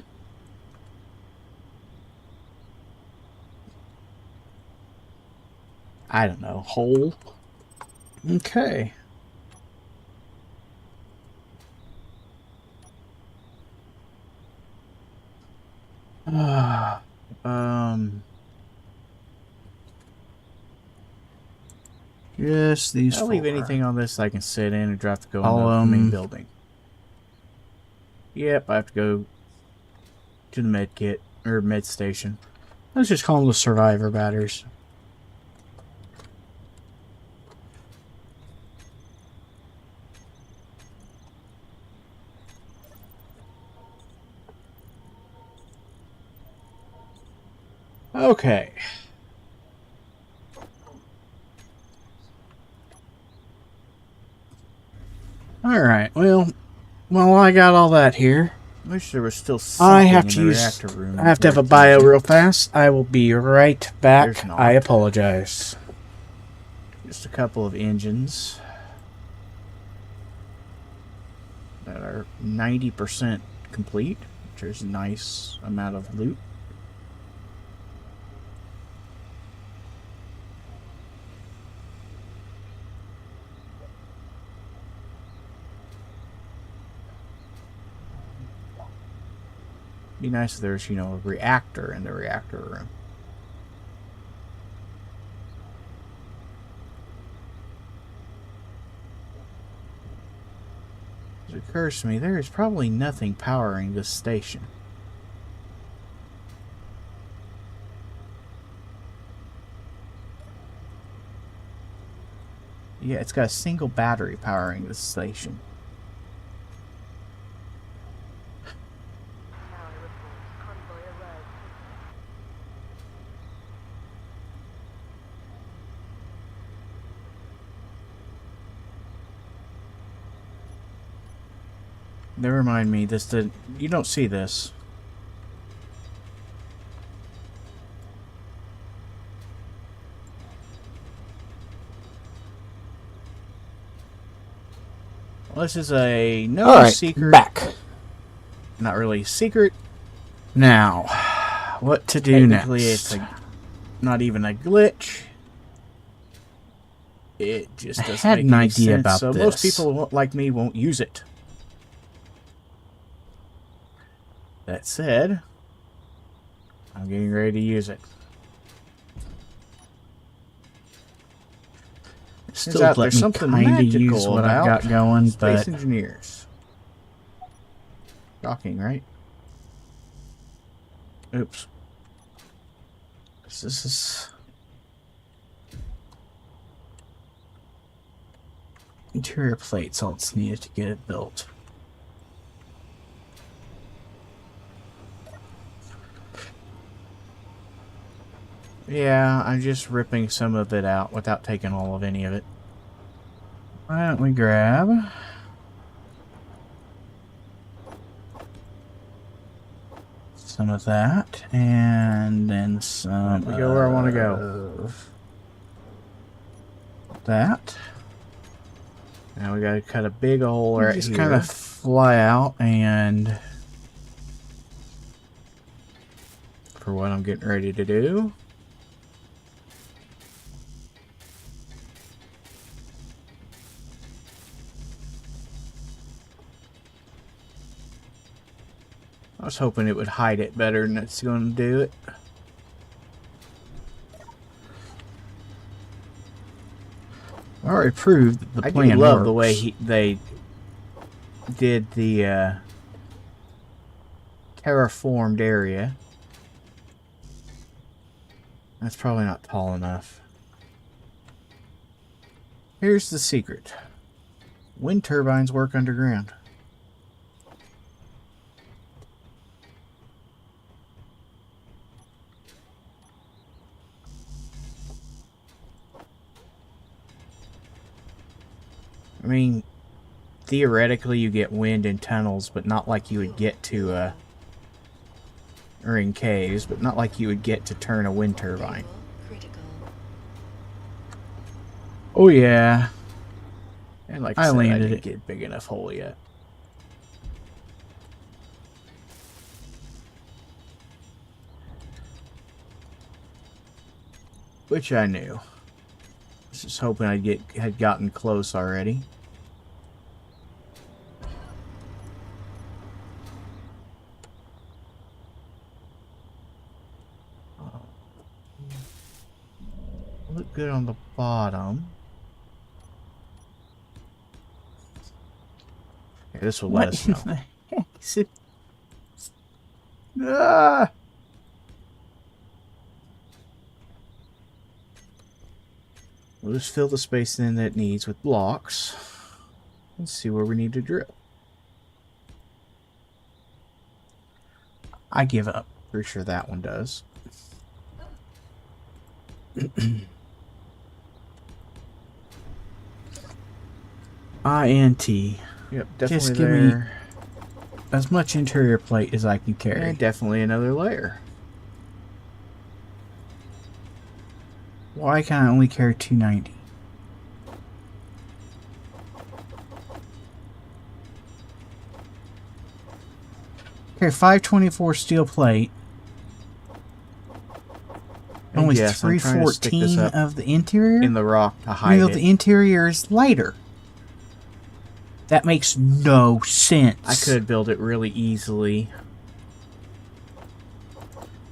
I don't know. Hole. Okay. Just these. I'll leave four. anything on this I can sit in and drive to go I'll, into the main building. Yep, I have to go to the med kit or med station. Let's just call them the survivor batteries. Okay. Alright, well, I got all that here. Wish there was still I something have in to the use. reactor room. I have to have a bio real fast. I will be right back. There's not. I apologize. Just a couple of engines that are 90% complete, which is a nice amount of loot. Be nice if there's, you know, a reactor in the reactor room. It occurs to me there is probably nothing powering this station. Yeah, it's got a single battery powering this station. Never mind me. You don't see this. Well, this is a secret. Back. Not really secret. Now, what to do next? Technically, it's not even a glitch. It just doesn't had make an any idea sense, about so this. most people like me won't use it. That said, I'm getting ready to use it. Still There's let me something kind of magical use what I've about got going, Space but engineers. Shocking, right? Oops. this is interior plates. All it's needed to get it built. Yeah, I'm just ripping some of it out without taking all of any of it. Why don't we grab some of that, and then some. Let me go where I want to go. of that. Now we gotta cut a big hole right Just here. kind of fly out, and For what I'm getting ready to do. I was hoping it would hide it better than it's going to do it. I already proved that the plan I do love works. the way they did the terraformed area. That's probably not tall enough. Here's the secret. Wind turbines work underground. I mean, theoretically you get wind in tunnels, but not like you would get to, or in caves, but not like you would get to turn a wind turbine. Critical. Oh yeah. And like I I said, landed I didn't it. get a big enough hole yet. Which I knew. I was just hoping had gotten close already. Look good on the bottom. Yeah, this will let us know. Ah! We'll just fill the space in that it needs with blocks. Let's see where we need to drill. I give up. Pretty sure that one does. INT. Yep, definitely Just give me there. as much interior plate as I can carry. And definitely another layer. Why can I only carry 290? Okay, 524 steel plate. And Only yes, I'm trying to stick this 314 up of the interior? in the rock to I hide mean, it. the interior is lighter. That makes no sense. I could build it really easily.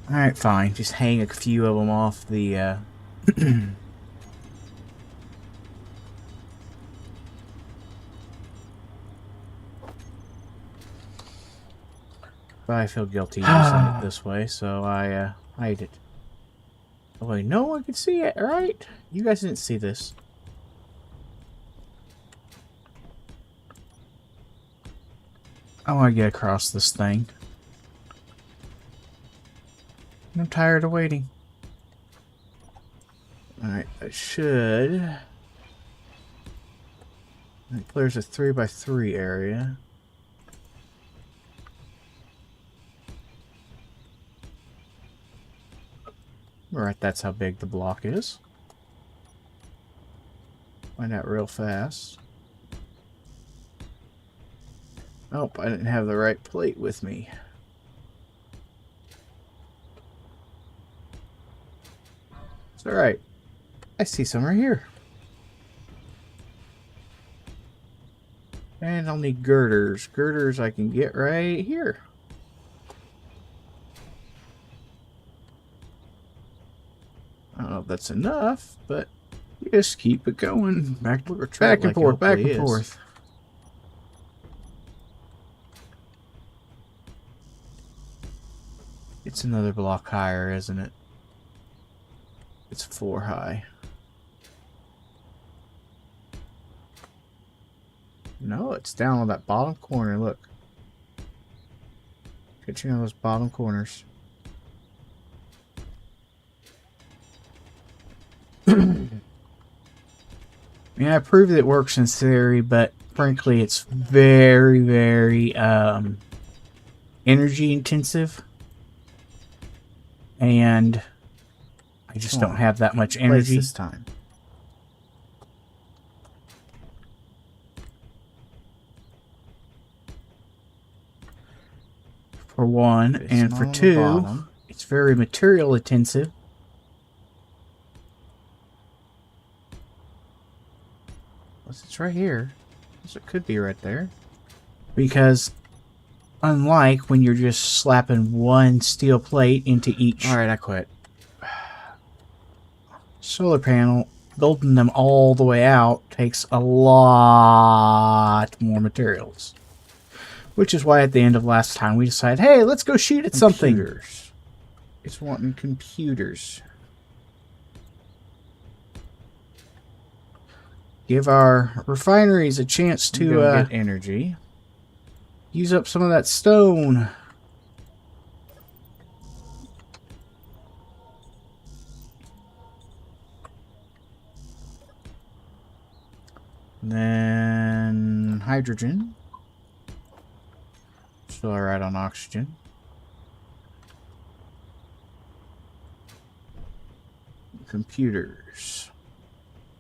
Alright, fine. Just hang a few of them off the but I feel guilty using it this way, so I hide it. Oh wait, no one could see it, right? You guys didn't see this. I want to get across this thing. I'm tired of waiting. Alright, I should. There's a 3x3 area. Alright, that's how big the block is. Find out real fast. Oh, I didn't have the right plate with me. It's alright. I see some right here. And I'll need girders. Girders I can get right here. I don't know if that's enough, but just keep it going. Back and forth, back and forth. It's another block higher, isn't it? It's 4 high. No, it's down on that bottom corner, look. Catching on those bottom corners. I mean, I proved it works in theory, but frankly, it's very, very energy intensive. And I just don't have that much energy This time. for one, Okay, and small for on the two, bottom. it's very material intensive. Unless it's right here. So it could be right there. Because unlike when you're just slapping one steel plate into each Alright, I quit. solar panel, building them all the way out takes a lot more materials. Which is why at the end of last time we decided, hey, let's go shoot at something. Computers. It's wanting computers. Give our refineries a chance To to get energy. use up some of that stone. Then hydrogen. Still alright on oxygen. Computers.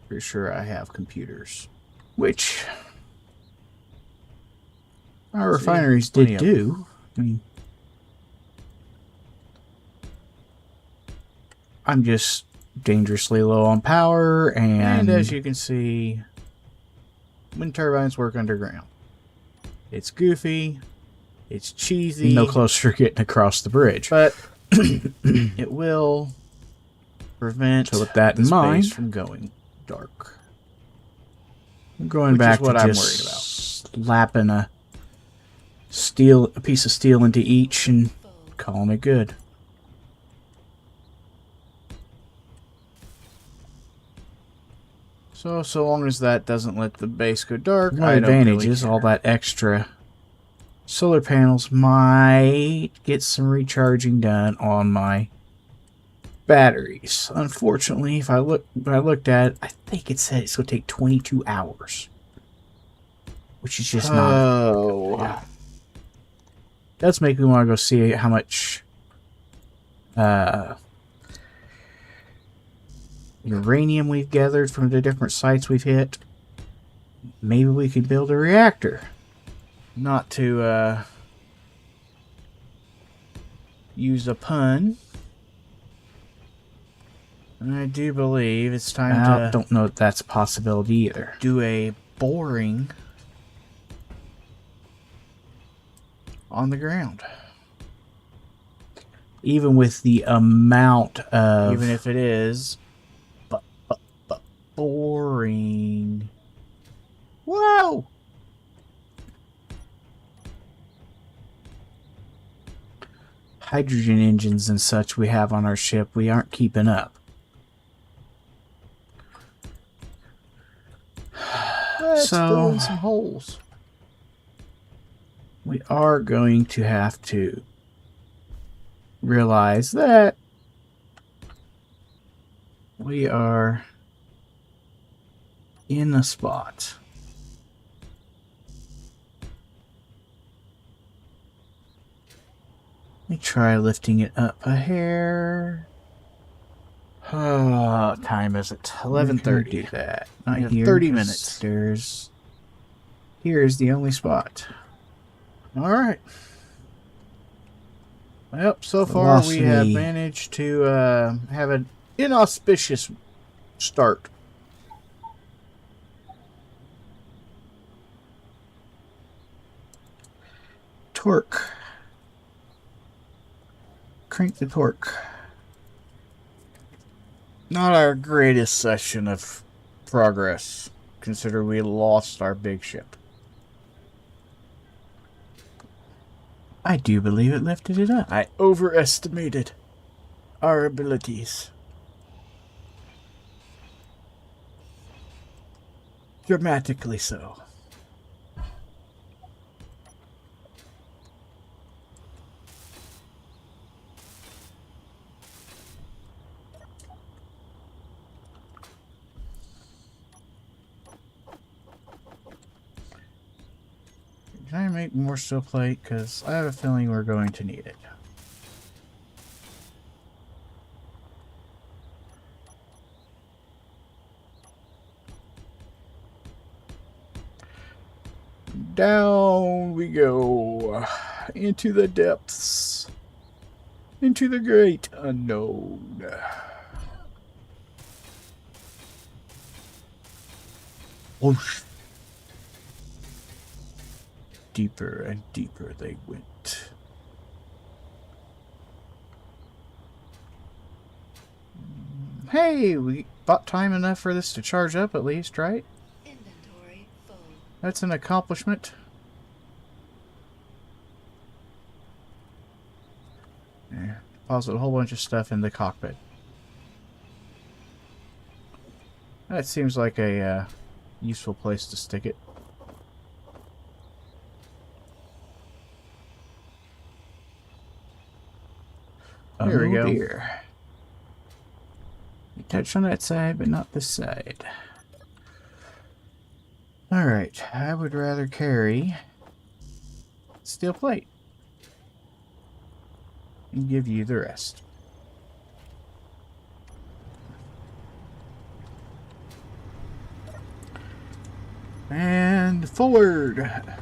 Pretty sure I have computers. Which our See, refineries plenty did of do. I mean, I'm just dangerously low on power, And as you can see, wind turbines work underground. It's goofy. It's cheesy. no closer to getting across the bridge. But it will prevent So with that the in space mind, from going dark. I'm going which back is what to I'm just worried about. slapping a piece of steel into each and calling it good. So long as that doesn't let the base go dark, One I don't advantage really is care. all that extra solar panels might get some recharging done on my batteries. Unfortunately, when I looked at it, I think it said it's going to take 22 hours, which is just not. Oh. That's making me want to go see how much uranium we've gathered from the different sites we've hit. Maybe we could build a reactor. Not to use a pun, I do believe it's time I to don't know if that's a possibility either. do a boring on the ground. Even with the amount of... Even if it is boring. Whoa! hydrogen engines and such we have on our ship, we aren't keeping up. Let's So- fill in some holes. We are going to have to realize that we are in a spot. Let me try lifting it up a hair. Oh, time is it? 11:30. Do that. Not We have here. 30 'cause minutes. Here's the only spot. All right. Well, so far we have Velocity. managed to have an inauspicious start. Torque. Crank the torque. Not our greatest session of progress, consider we lost our big ship. I do believe it lifted it up. I overestimated our abilities. Dramatically so. Can I make more steel plate? Because I have a feeling we're going to need it. Down we go. Into the depths. Into the great unknown. Whoosh. Deeper and deeper they went. Hey, we bought time enough for this to charge up at least, right? Inventory full. That's an accomplishment. Yeah, deposit a whole bunch of stuff in the cockpit. That seems like a useful place to stick it. Here we go. Dear. You touched on that side, but not this side. Alright, I would rather carry steel plate and give you the rest. And forward!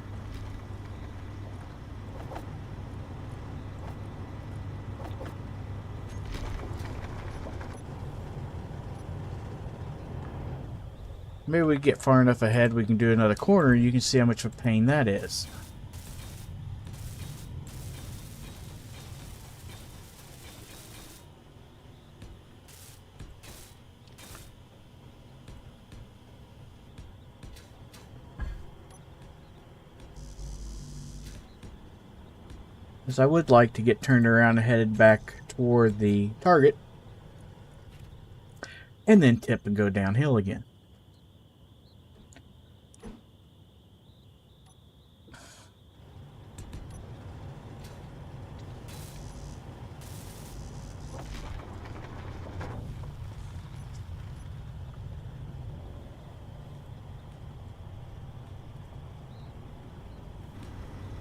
Maybe we get far enough ahead we can do another corner and you can see how much of a pain that is. Because I would like to get turned around and headed back toward the target. And then tip and go downhill again.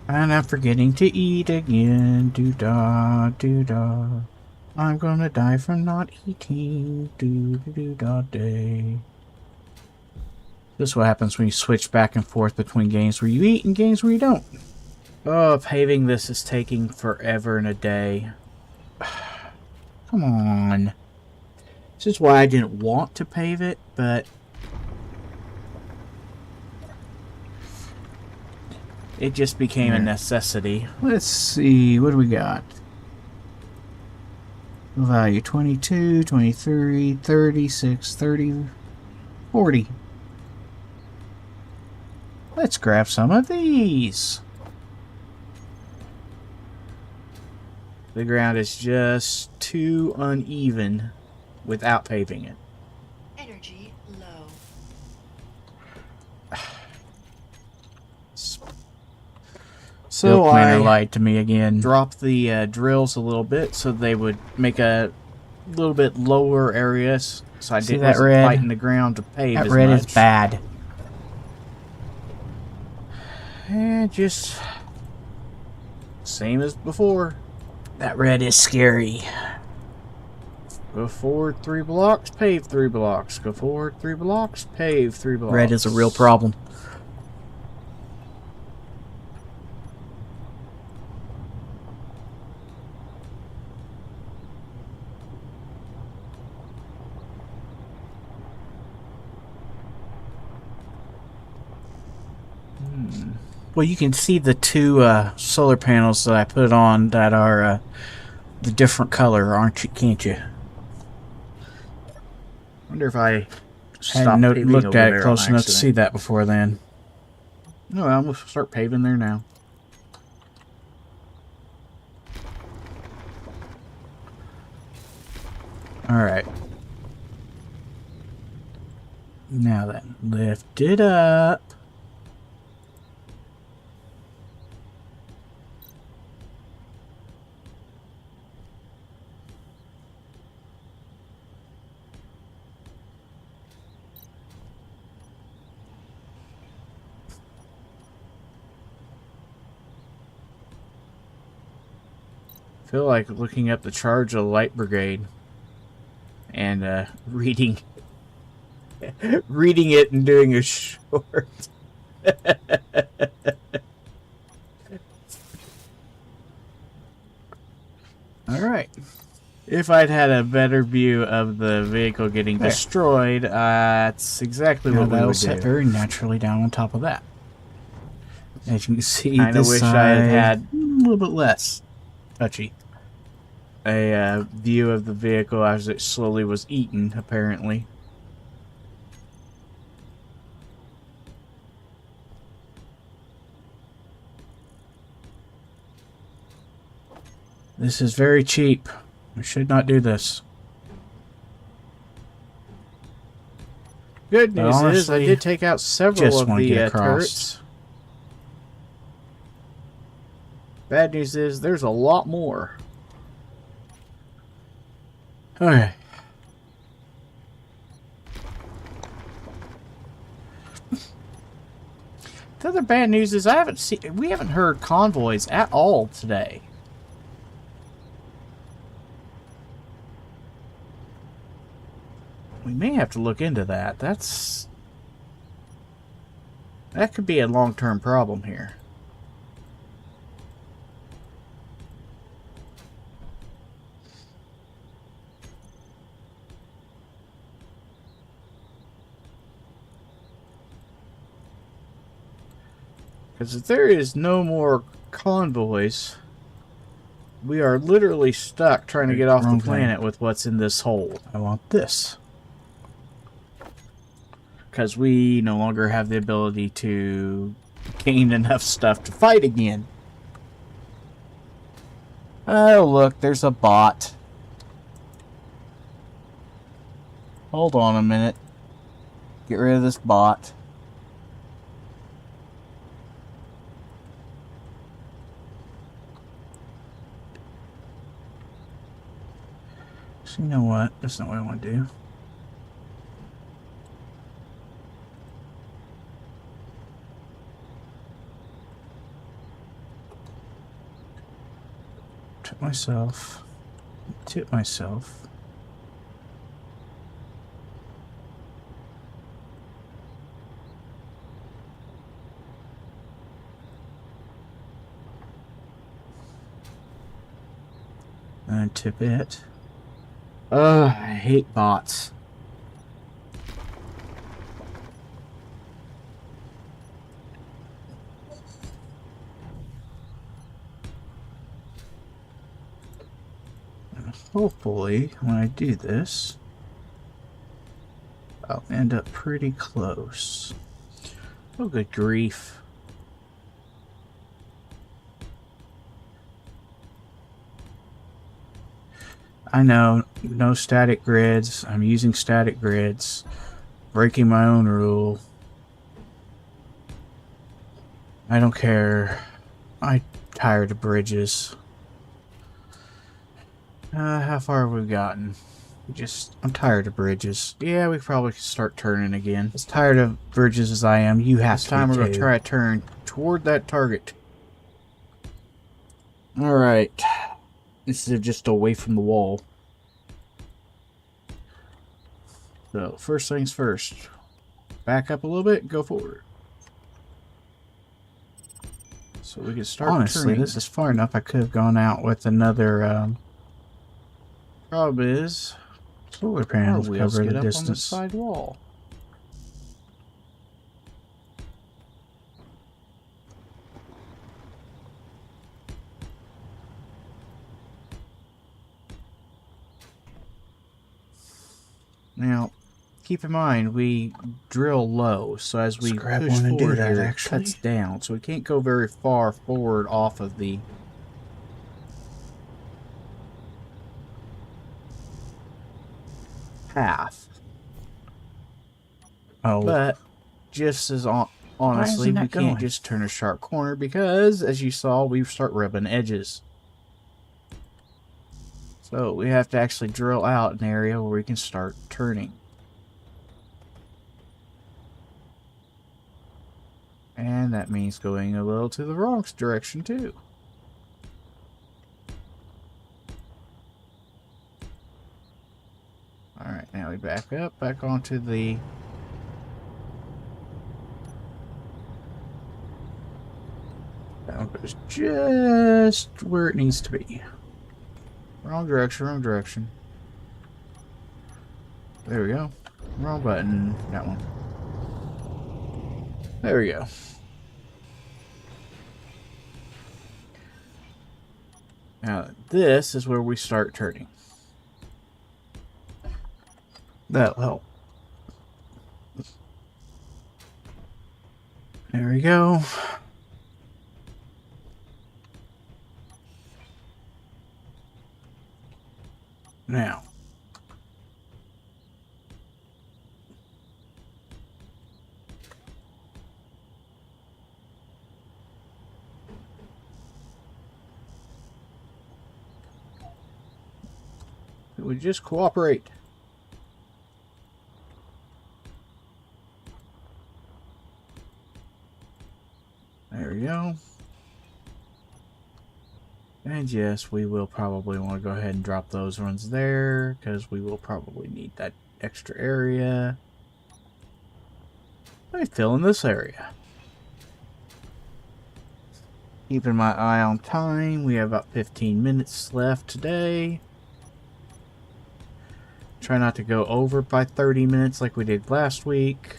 And I'm forgetting to eat again. Doo-dah, doo-dah. I'm gonna die from not eating. Doo-doo-doo-dah day. This is what happens when you switch back and forth between games where you eat and games where you don't. Oh, paving this is taking forever and a day. Come on. This is why I didn't want to pave it, but it just became a necessity. Let's see, what do we got? Value 22, 23, 36, 30, 40. Let's grab some of these. The ground is just too uneven without paving it. Energy low. So I lied to me again. Dropped the drills a little bit so they would make a little bit lower areas, so I didn't fighting the ground to pave as much. That red is bad. And just same as before. That red is scary. Go forward 3 blocks, pave 3 blocks. Go forward 3 blocks, pave 3 blocks. Red is a real problem. Well, you can see the 2 solar panels that I put on that are the different color, aren't you? Can't you? Wonder if I hadn't looked at it close enough to see that before then. No, I'm gonna start paving there now. All right. Now then, lift it up. I feel like looking up the charge of the light brigade and reading it and doing a short. All right. If I'd had a better view of the vehicle getting destroyed, that's exactly what we would do. Very naturally down on top of that. As you can see, I wish I had a little bit less touchy. a view of the vehicle as it slowly was eaten, apparently. This is very cheap. We should not do this. Good But news is I honestly, did take out several just of wanna the get across. turrets. Bad news is there's a lot more. Okay. The other bad news is we haven't heard convoys at all today. We may have to look into that. That could be a long-term problem here. Because if there is no more convoys, we are literally stuck trying to get off the Wrong planet with what's in this hole. I want this. Because we no longer have the ability to gain enough stuff to fight again. Oh, look, there's a bot. Hold on a minute. Get rid of this bot. So you know what? That's not what I want to do. Tip myself. And tip it. Ugh, I hate bots. Hopefully, when I do this, I'll end up pretty close. Oh, good grief. I know, no static grids. I'm using static grids. Breaking my own rule. I don't care. I'm tired of bridges. How far have we gotten? I'm tired of bridges. Yeah, we probably could start turning again. As tired of bridges as I am, you have This to time be we're going to too. try to turn toward that target. Alright. Instead of just away from the wall. So, first things first. Back up a little bit, go forward. So we can start Honestly, turning. this is far enough. I could have gone out with another Problem is, solar our panel to wheels cover get the up on the distance. side wall. Now, keep in mind, we drill low, so as we Let's grab push one and do forward that, here, it actually. cuts down, so we can't go very far forward off of the path. Oh, But, just as honestly, isn't we that can't going? just turn a sharp corner because, as you saw, we start rubbing edges. So, we have to actually drill out an area where we can start turning. And that means going a little to the wrong direction, too. Alright, now we back up, back onto the... That goes just where it needs to be. Wrong direction, wrong direction. There we go. Wrong button. That one. There we go. Now, this is where we start turning. That'll help. There we go. Now. We just cooperate. There we go. And yes, we will probably want to go ahead and drop those ones there, because we will probably need that extra area. Let me fill in this area. Keeping my eye on time, we have about 15 minutes left today. Try not to go over by 30 minutes like we did last week.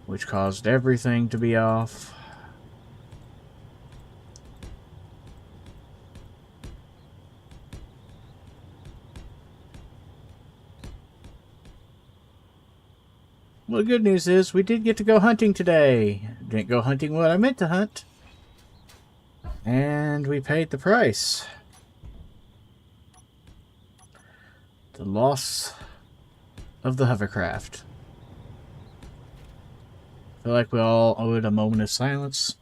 Which caused everything to be off. Well, the good news is we did get to go hunting today. Didn't go hunting what I meant to hunt. And we paid the price. The loss of the hovercraft. I feel like we all owe it a moment of silence.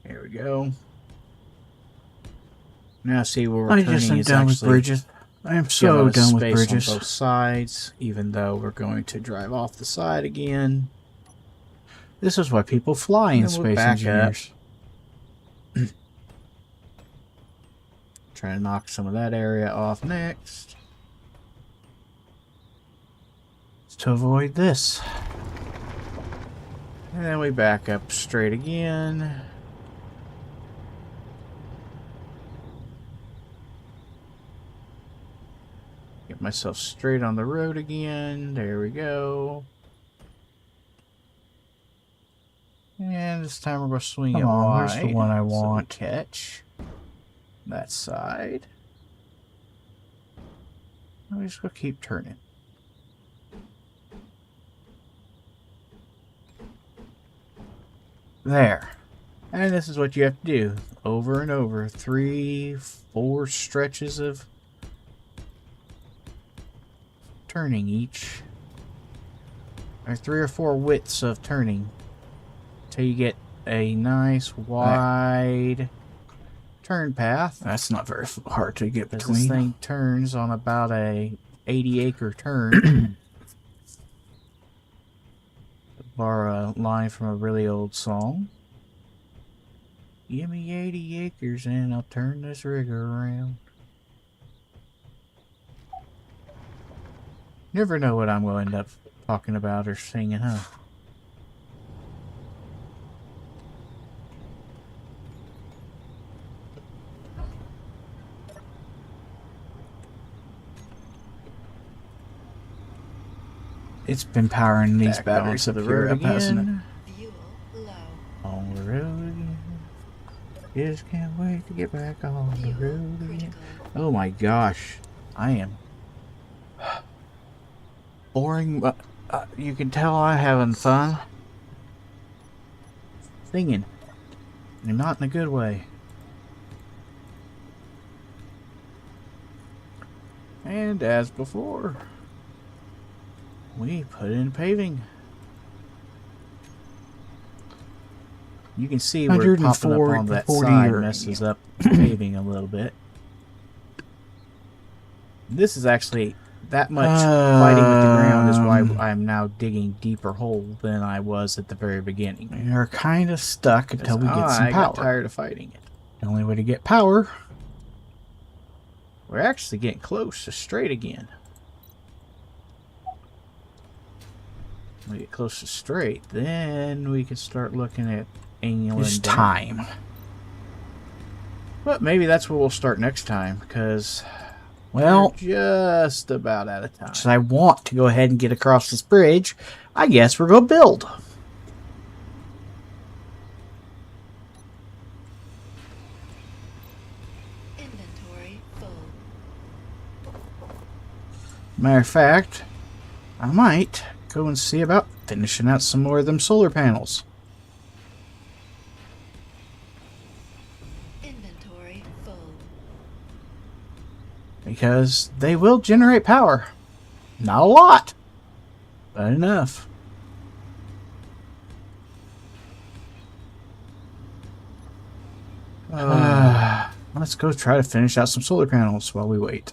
There we go. Now see where we're I turning just am is done with actually bridges. I am so give us done with space bridges. on both sides, even though we're going to drive off the side again. This is why people fly in And we'll Space back Engineers. Try to knock some of that area off next. To avoid this. And then we back up straight again. Get myself straight on the road again. There we go. And this time we're going to swing it Come on, wide. where's the one I so we want? catch that side. I'm just going to keep turning. There. And this is what you have to do over and over. 3, 4 stretches of turning each. Or 3 or 4 widths of turning. Till you get a nice wide turn path. That's not very hard to get This between. thing turns on about a 80-acre turn. To borrow a line from a really old song. Give me 80 acres and I'll turn this rigger around. Never know what I'm going to end up talking about or singing, huh? It's been powering these Back batteries onto up the here road up, hasn't it? again. Fuel low. On the road again. Just can't wait to get back on the Fuel road again. critical. Oh my gosh. I am boring, but you can tell I'm having fun. Singing. And not in a good way. And as before, we put in paving. You can see where popping up on that 140 side or- messes up paving a little bit. This is actually that much fighting with the ground is why I'm now digging deeper hole than I was at the very beginning. You're kind of stuck until we get some I got power. tired of fighting it. The only way to get power. We're actually getting close to straight again. When we get close to straight, then we can start looking at England. is time. But maybe that's where we'll start next time, because Well, we're just about out of time. since I want to go ahead and get across this bridge, I guess we're going to build. Inventory full. Matter of fact, I might go and see about finishing out some more of them solar panels. Inventory full. Because they will generate power. Not a lot, but enough. Let's go try to finish out some solar panels while we wait.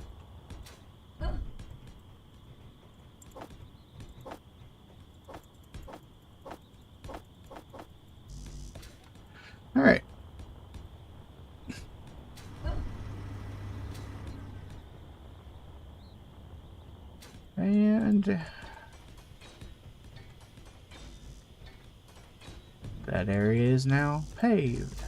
Alright. And that area is now paved.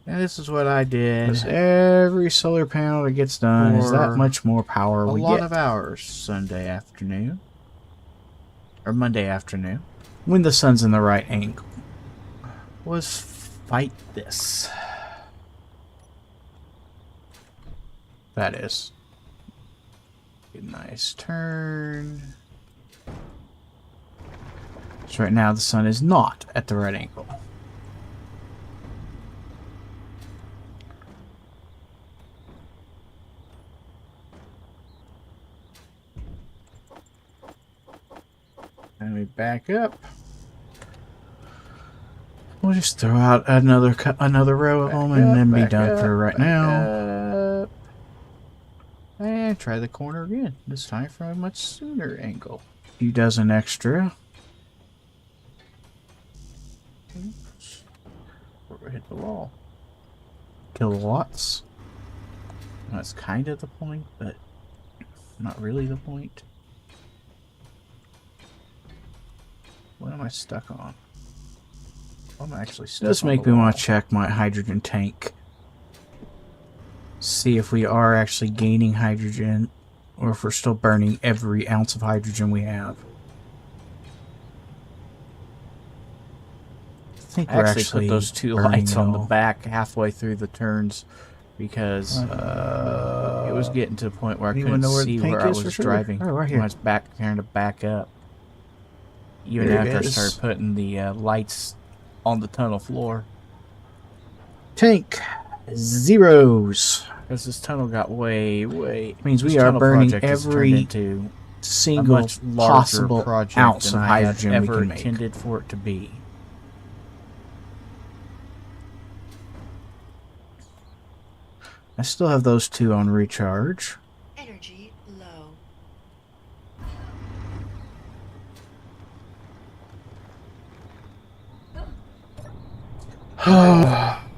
And this is what I did. Because every solar panel that gets done is that much more power we get. A lot of hours Sunday afternoon. Or Monday afternoon. When the sun's in the right angle. Was fight this. That is. Get a nice turn. So right now the sun is not at the right angle. And we back up. We'll just throw out another row of them and then be done for right now. And try the corner again. This time from a much sooner angle. Few dozen extra. We're hit the wall. Kilowatts. That's kind of the point, but not really the point. What am I stuck on? I'm actually stuck This on make the me wall. want to check my hydrogen tank. See if we are actually gaining hydrogen or if we're still burning every ounce of hydrogen we have. I think I we're actually put those two burning lights it on the all. back halfway through the turns because it was getting to the point where I Anyone couldn't know where the see tank where I is for was sure? driving. Oh, right When here. I was trying to back up. Even There it after I is. started putting the lights on the tunnel floor. Tank zeros. Because this tunnel got way. Means we this are tunnel burning project has turned every into a single much larger possible project ounce than of I had hydrogen we ever can make. intended for it to be. I still have those two on recharge. Energy low.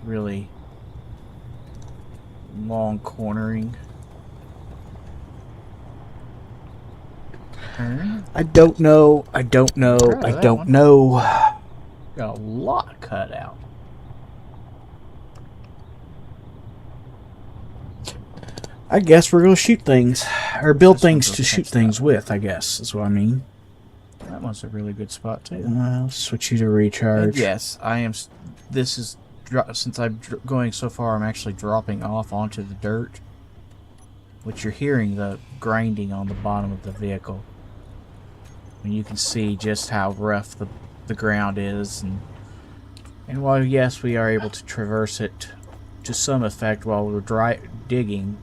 Really long cornering. Turn. I don't know. I don't know. Proud of I that don't one. know. Got a lot cut out. I guess we're gonna shoot things, or build This things one's to okay, shoot thanks, things though. with. I guess is what I mean. That one's a really good spot too. I'll switch you to And recharge. yes, I am. This is since I'm going so far. I'm actually dropping off onto the dirt, which you're hearing the grinding on the bottom of the vehicle. And you can see just how rough the ground is, and while yes, we are able to traverse it to some effect while we're digging.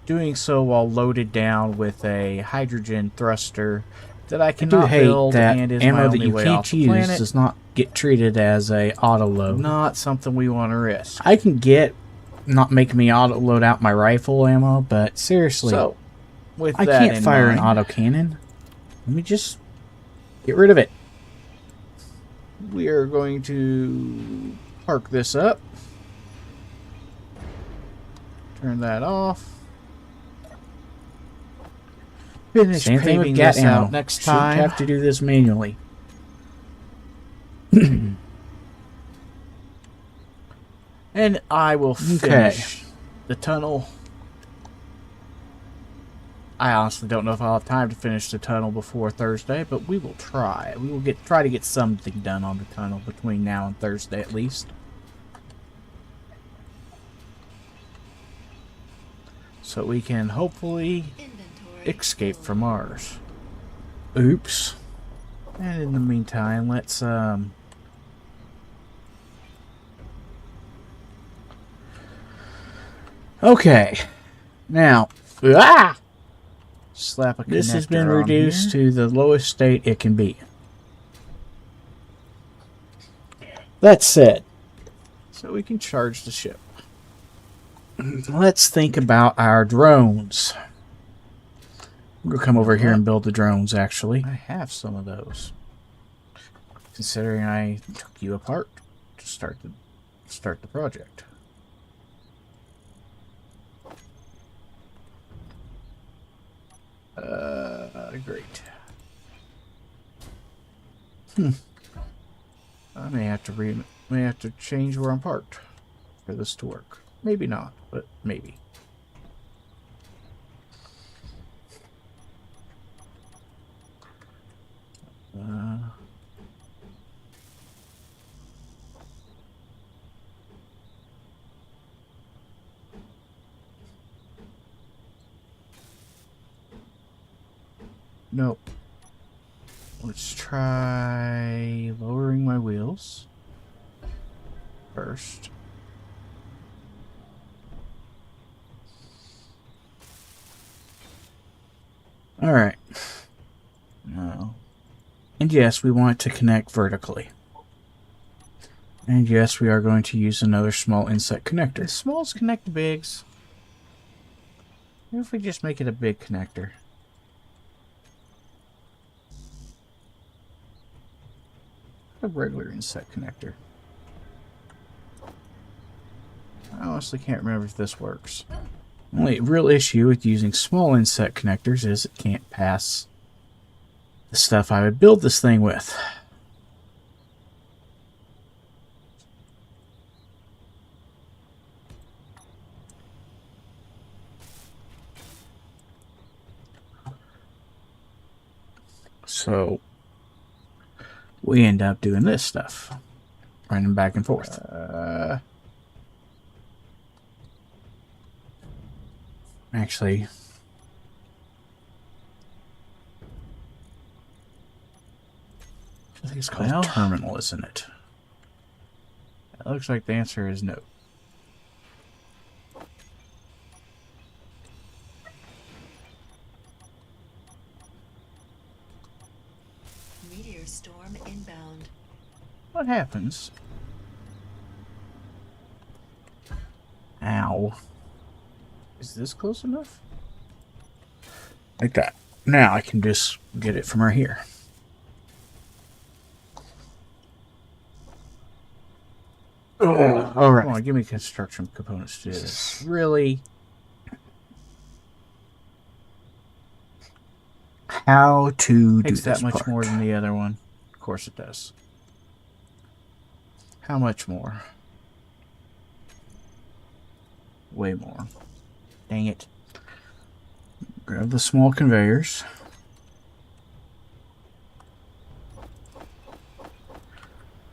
Doing so while loaded down with a hydrogen thruster that I I do cannot hate build that and is my ammo that only you way can't off the use planet. does not get treated as a auto load. Not something we want to risk. I can get not making me auto load out my rifle ammo, but seriously, So, with I that can't in fire mind, an auto cannon. Let me just get rid of it. we are going to park this up. Turn that off. finish Same thing with paving gat this ammo. out next Shouldn't time. have to do this manually. And I will finish the tunnel. I honestly don't know if I'll have time to finish the tunnel before Thursday, but we will try. We will try to get something done on the tunnel between now and Thursday at least. So we can hopefully Inventory escape full. from Mars. Oops. And in the meantime, let's Okay. Now, slap a connector this has been on reduced here. to the lowest state it can be. That said, So we can charge the ship. let's think about our drones. We'll come over here and build the drones, actually. I have some of those. Considering I took you apart to start the project. Great. I may have to change where I'm parked for this to work. Maybe not, but maybe. Nope. Let's try lowering my wheels first. Alright. No. And yes, we want to connect vertically. And yes, we are going to use another small inset connector. The smalls connect to bigs. What if we just make it a big connector? A regular inset connector. I honestly can't remember if this works. Only real issue with using small inset connectors is it can't pass the stuff I would build this thing with. So we end up doing this stuff, running back and forth. Actually, I think it's called terminal, isn't it? It looks like the answer is no. Meteor storm inbound. What happens? Ow. Is this close enough? Like that. Now I can just get it from right here. All Alright. Come on, give me construction components to do this. Really? How to do Takes this that much part. more than the other one. Of course it does. How much more? Way more. Dang it. Grab the small conveyors.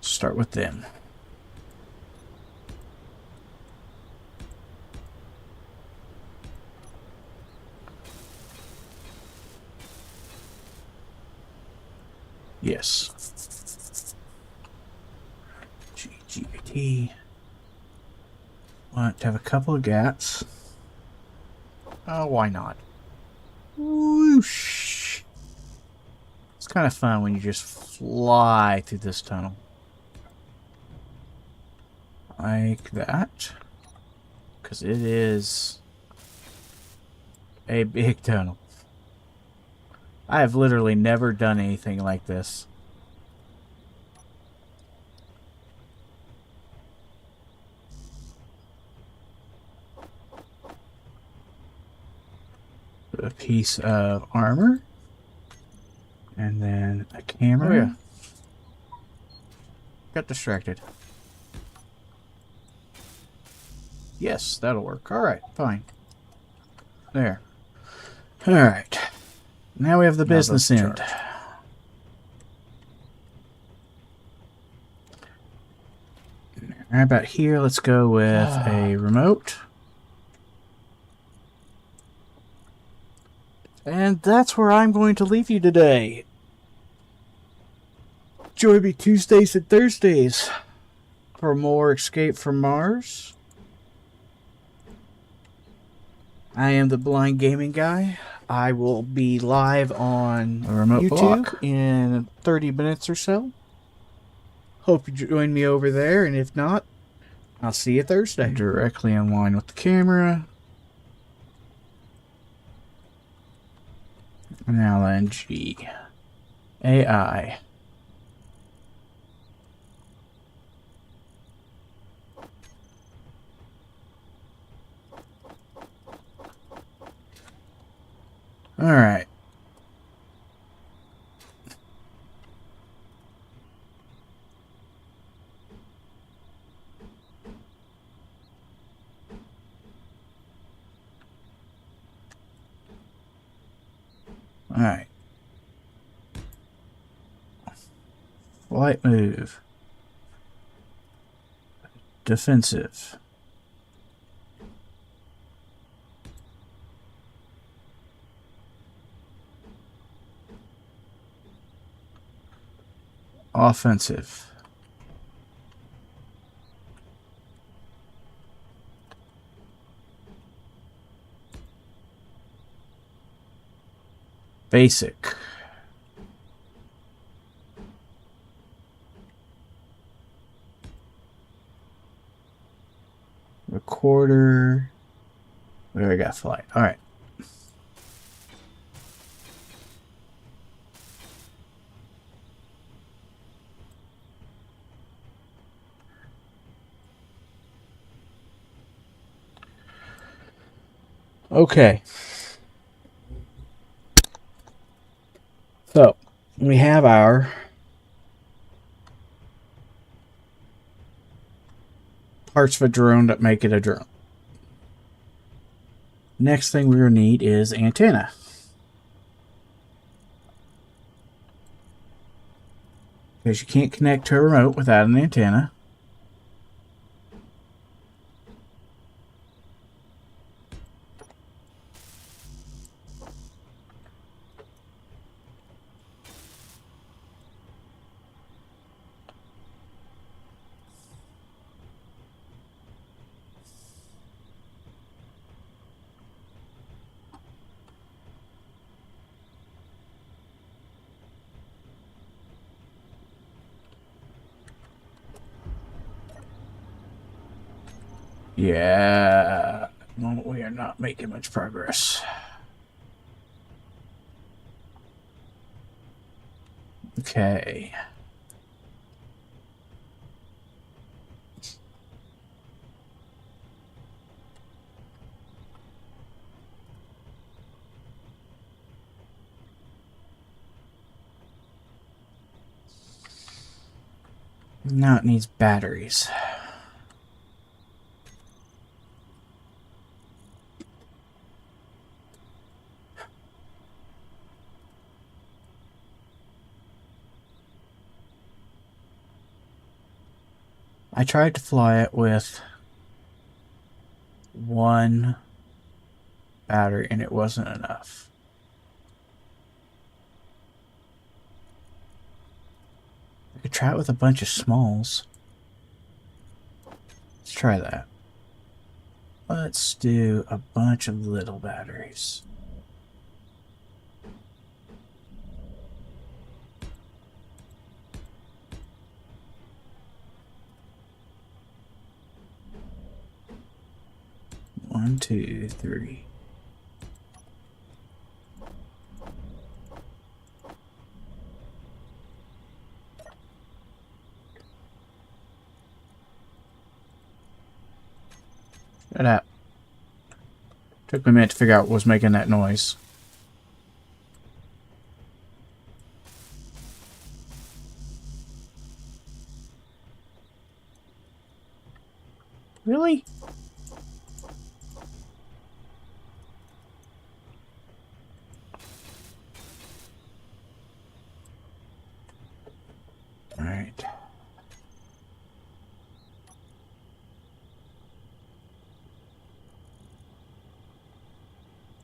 Start with them. Yes. GGT. Want to have a couple of gats. Oh, why not? Whoosh. It's kind of fun when you just fly through this tunnel. Like that. Because it is a big tunnel. I have literally never done anything like this. a piece of armor. And then a camera. Oh, yeah. Got distracted. Yes, that'll work. Alright, fine. There. Alright. Now we have the Now business the end. charge. Right about here, let's go with a remote. And that's where I'm going to leave you today. Join me Tuesdays and Thursdays for more Escape from Mars. I am the Blind Gaming Guy. I will be live on A remote YouTube block. in 30 minutes or so. Hope you join me over there, and if not, I'll see you Thursday. Directly in line with the camera. Now then, G. AI. Alright. Alright. Flight move. Defensive. Offensive. Basic. Recorder. We already got flight. Alright. Okay. So, we have our parts of a drone that make it a drone. Next thing we're going to need is antenna. Because you can't connect to a remote without an antenna. Yeah, no, we are not making much progress. Okay. Now it needs batteries. I tried to fly it with one battery and it wasn't enough. I could try it with a bunch of smalls. Let's try that. Let's do a bunch of little batteries. One, two, three. Shut up. Took me a minute to figure out what was making that noise. Really? All right.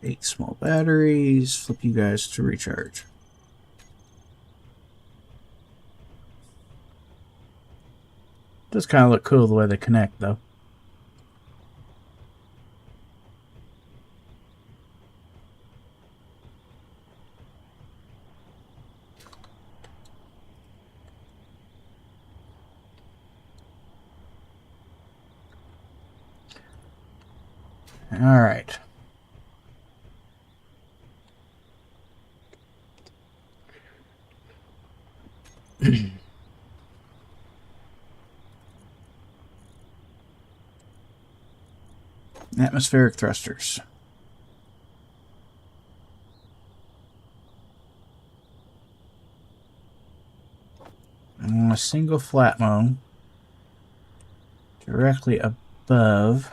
Eight small batteries. Flip you guys to recharge. Does kind of look cool the way they connect, though. All right. Atmospheric thrusters. On a single flat mode directly above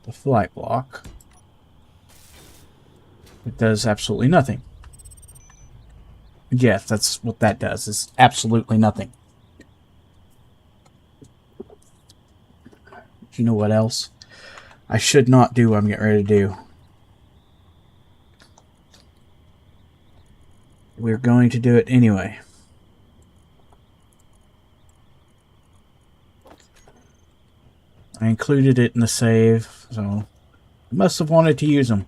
the flight block. It does absolutely nothing. Yes, that's what that does. Is absolutely nothing. You know what else? I should not do what I'm getting ready to do. We're going to do it anyway. I included it in the save, so I must have wanted to use them.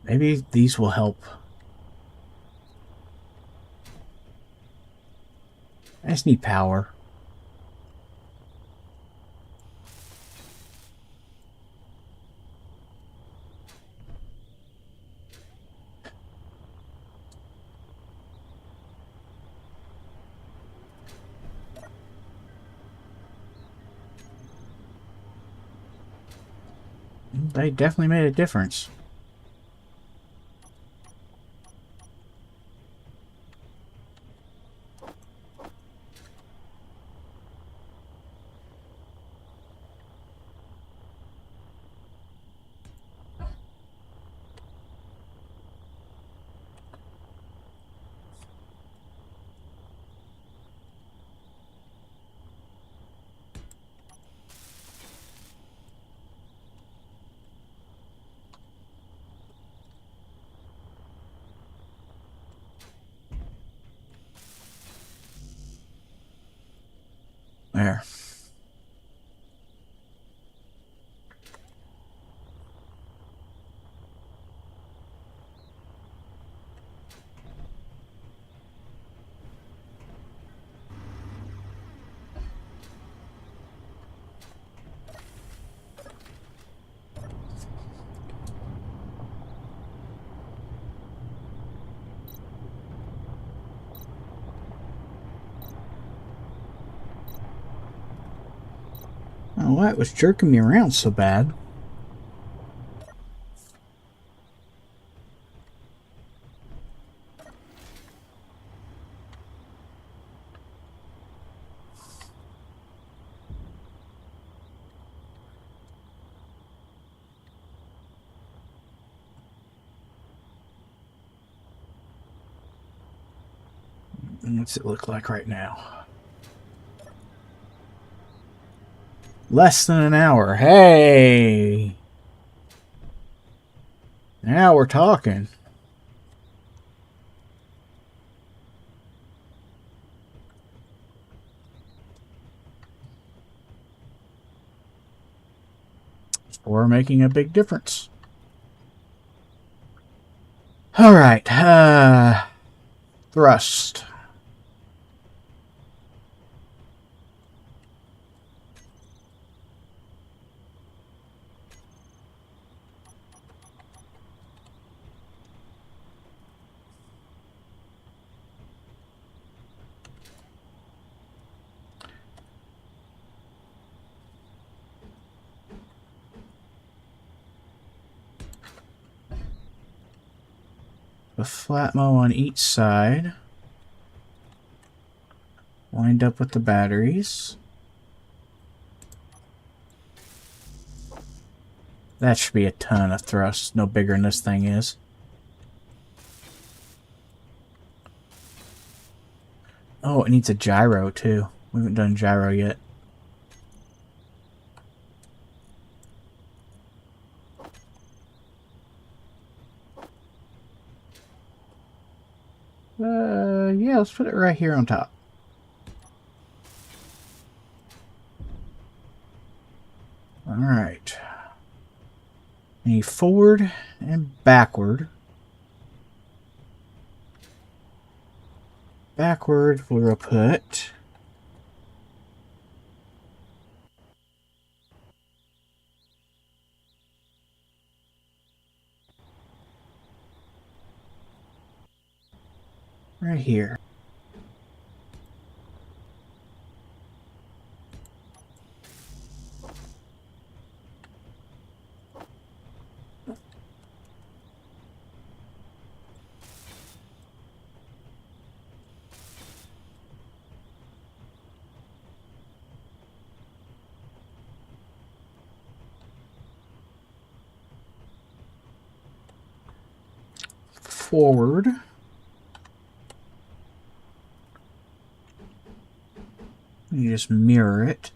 Maybe these will help. I just need power. They definitely made a difference. There. Oh, what was jerking me around so bad? What's it look like right now? Less than an hour. Hey! Now we're talking. We're making a big difference. Alright, thrust. a flat mow on each side. Wind up with the batteries. That should be a ton of thrust, no bigger than this thing is. Oh, it needs a gyro too. We haven't done gyro yet. Yeah, let's put it right here on top. Alright. Need forward and backward. Backward, we'll put... right here. Forward. You just mirror it.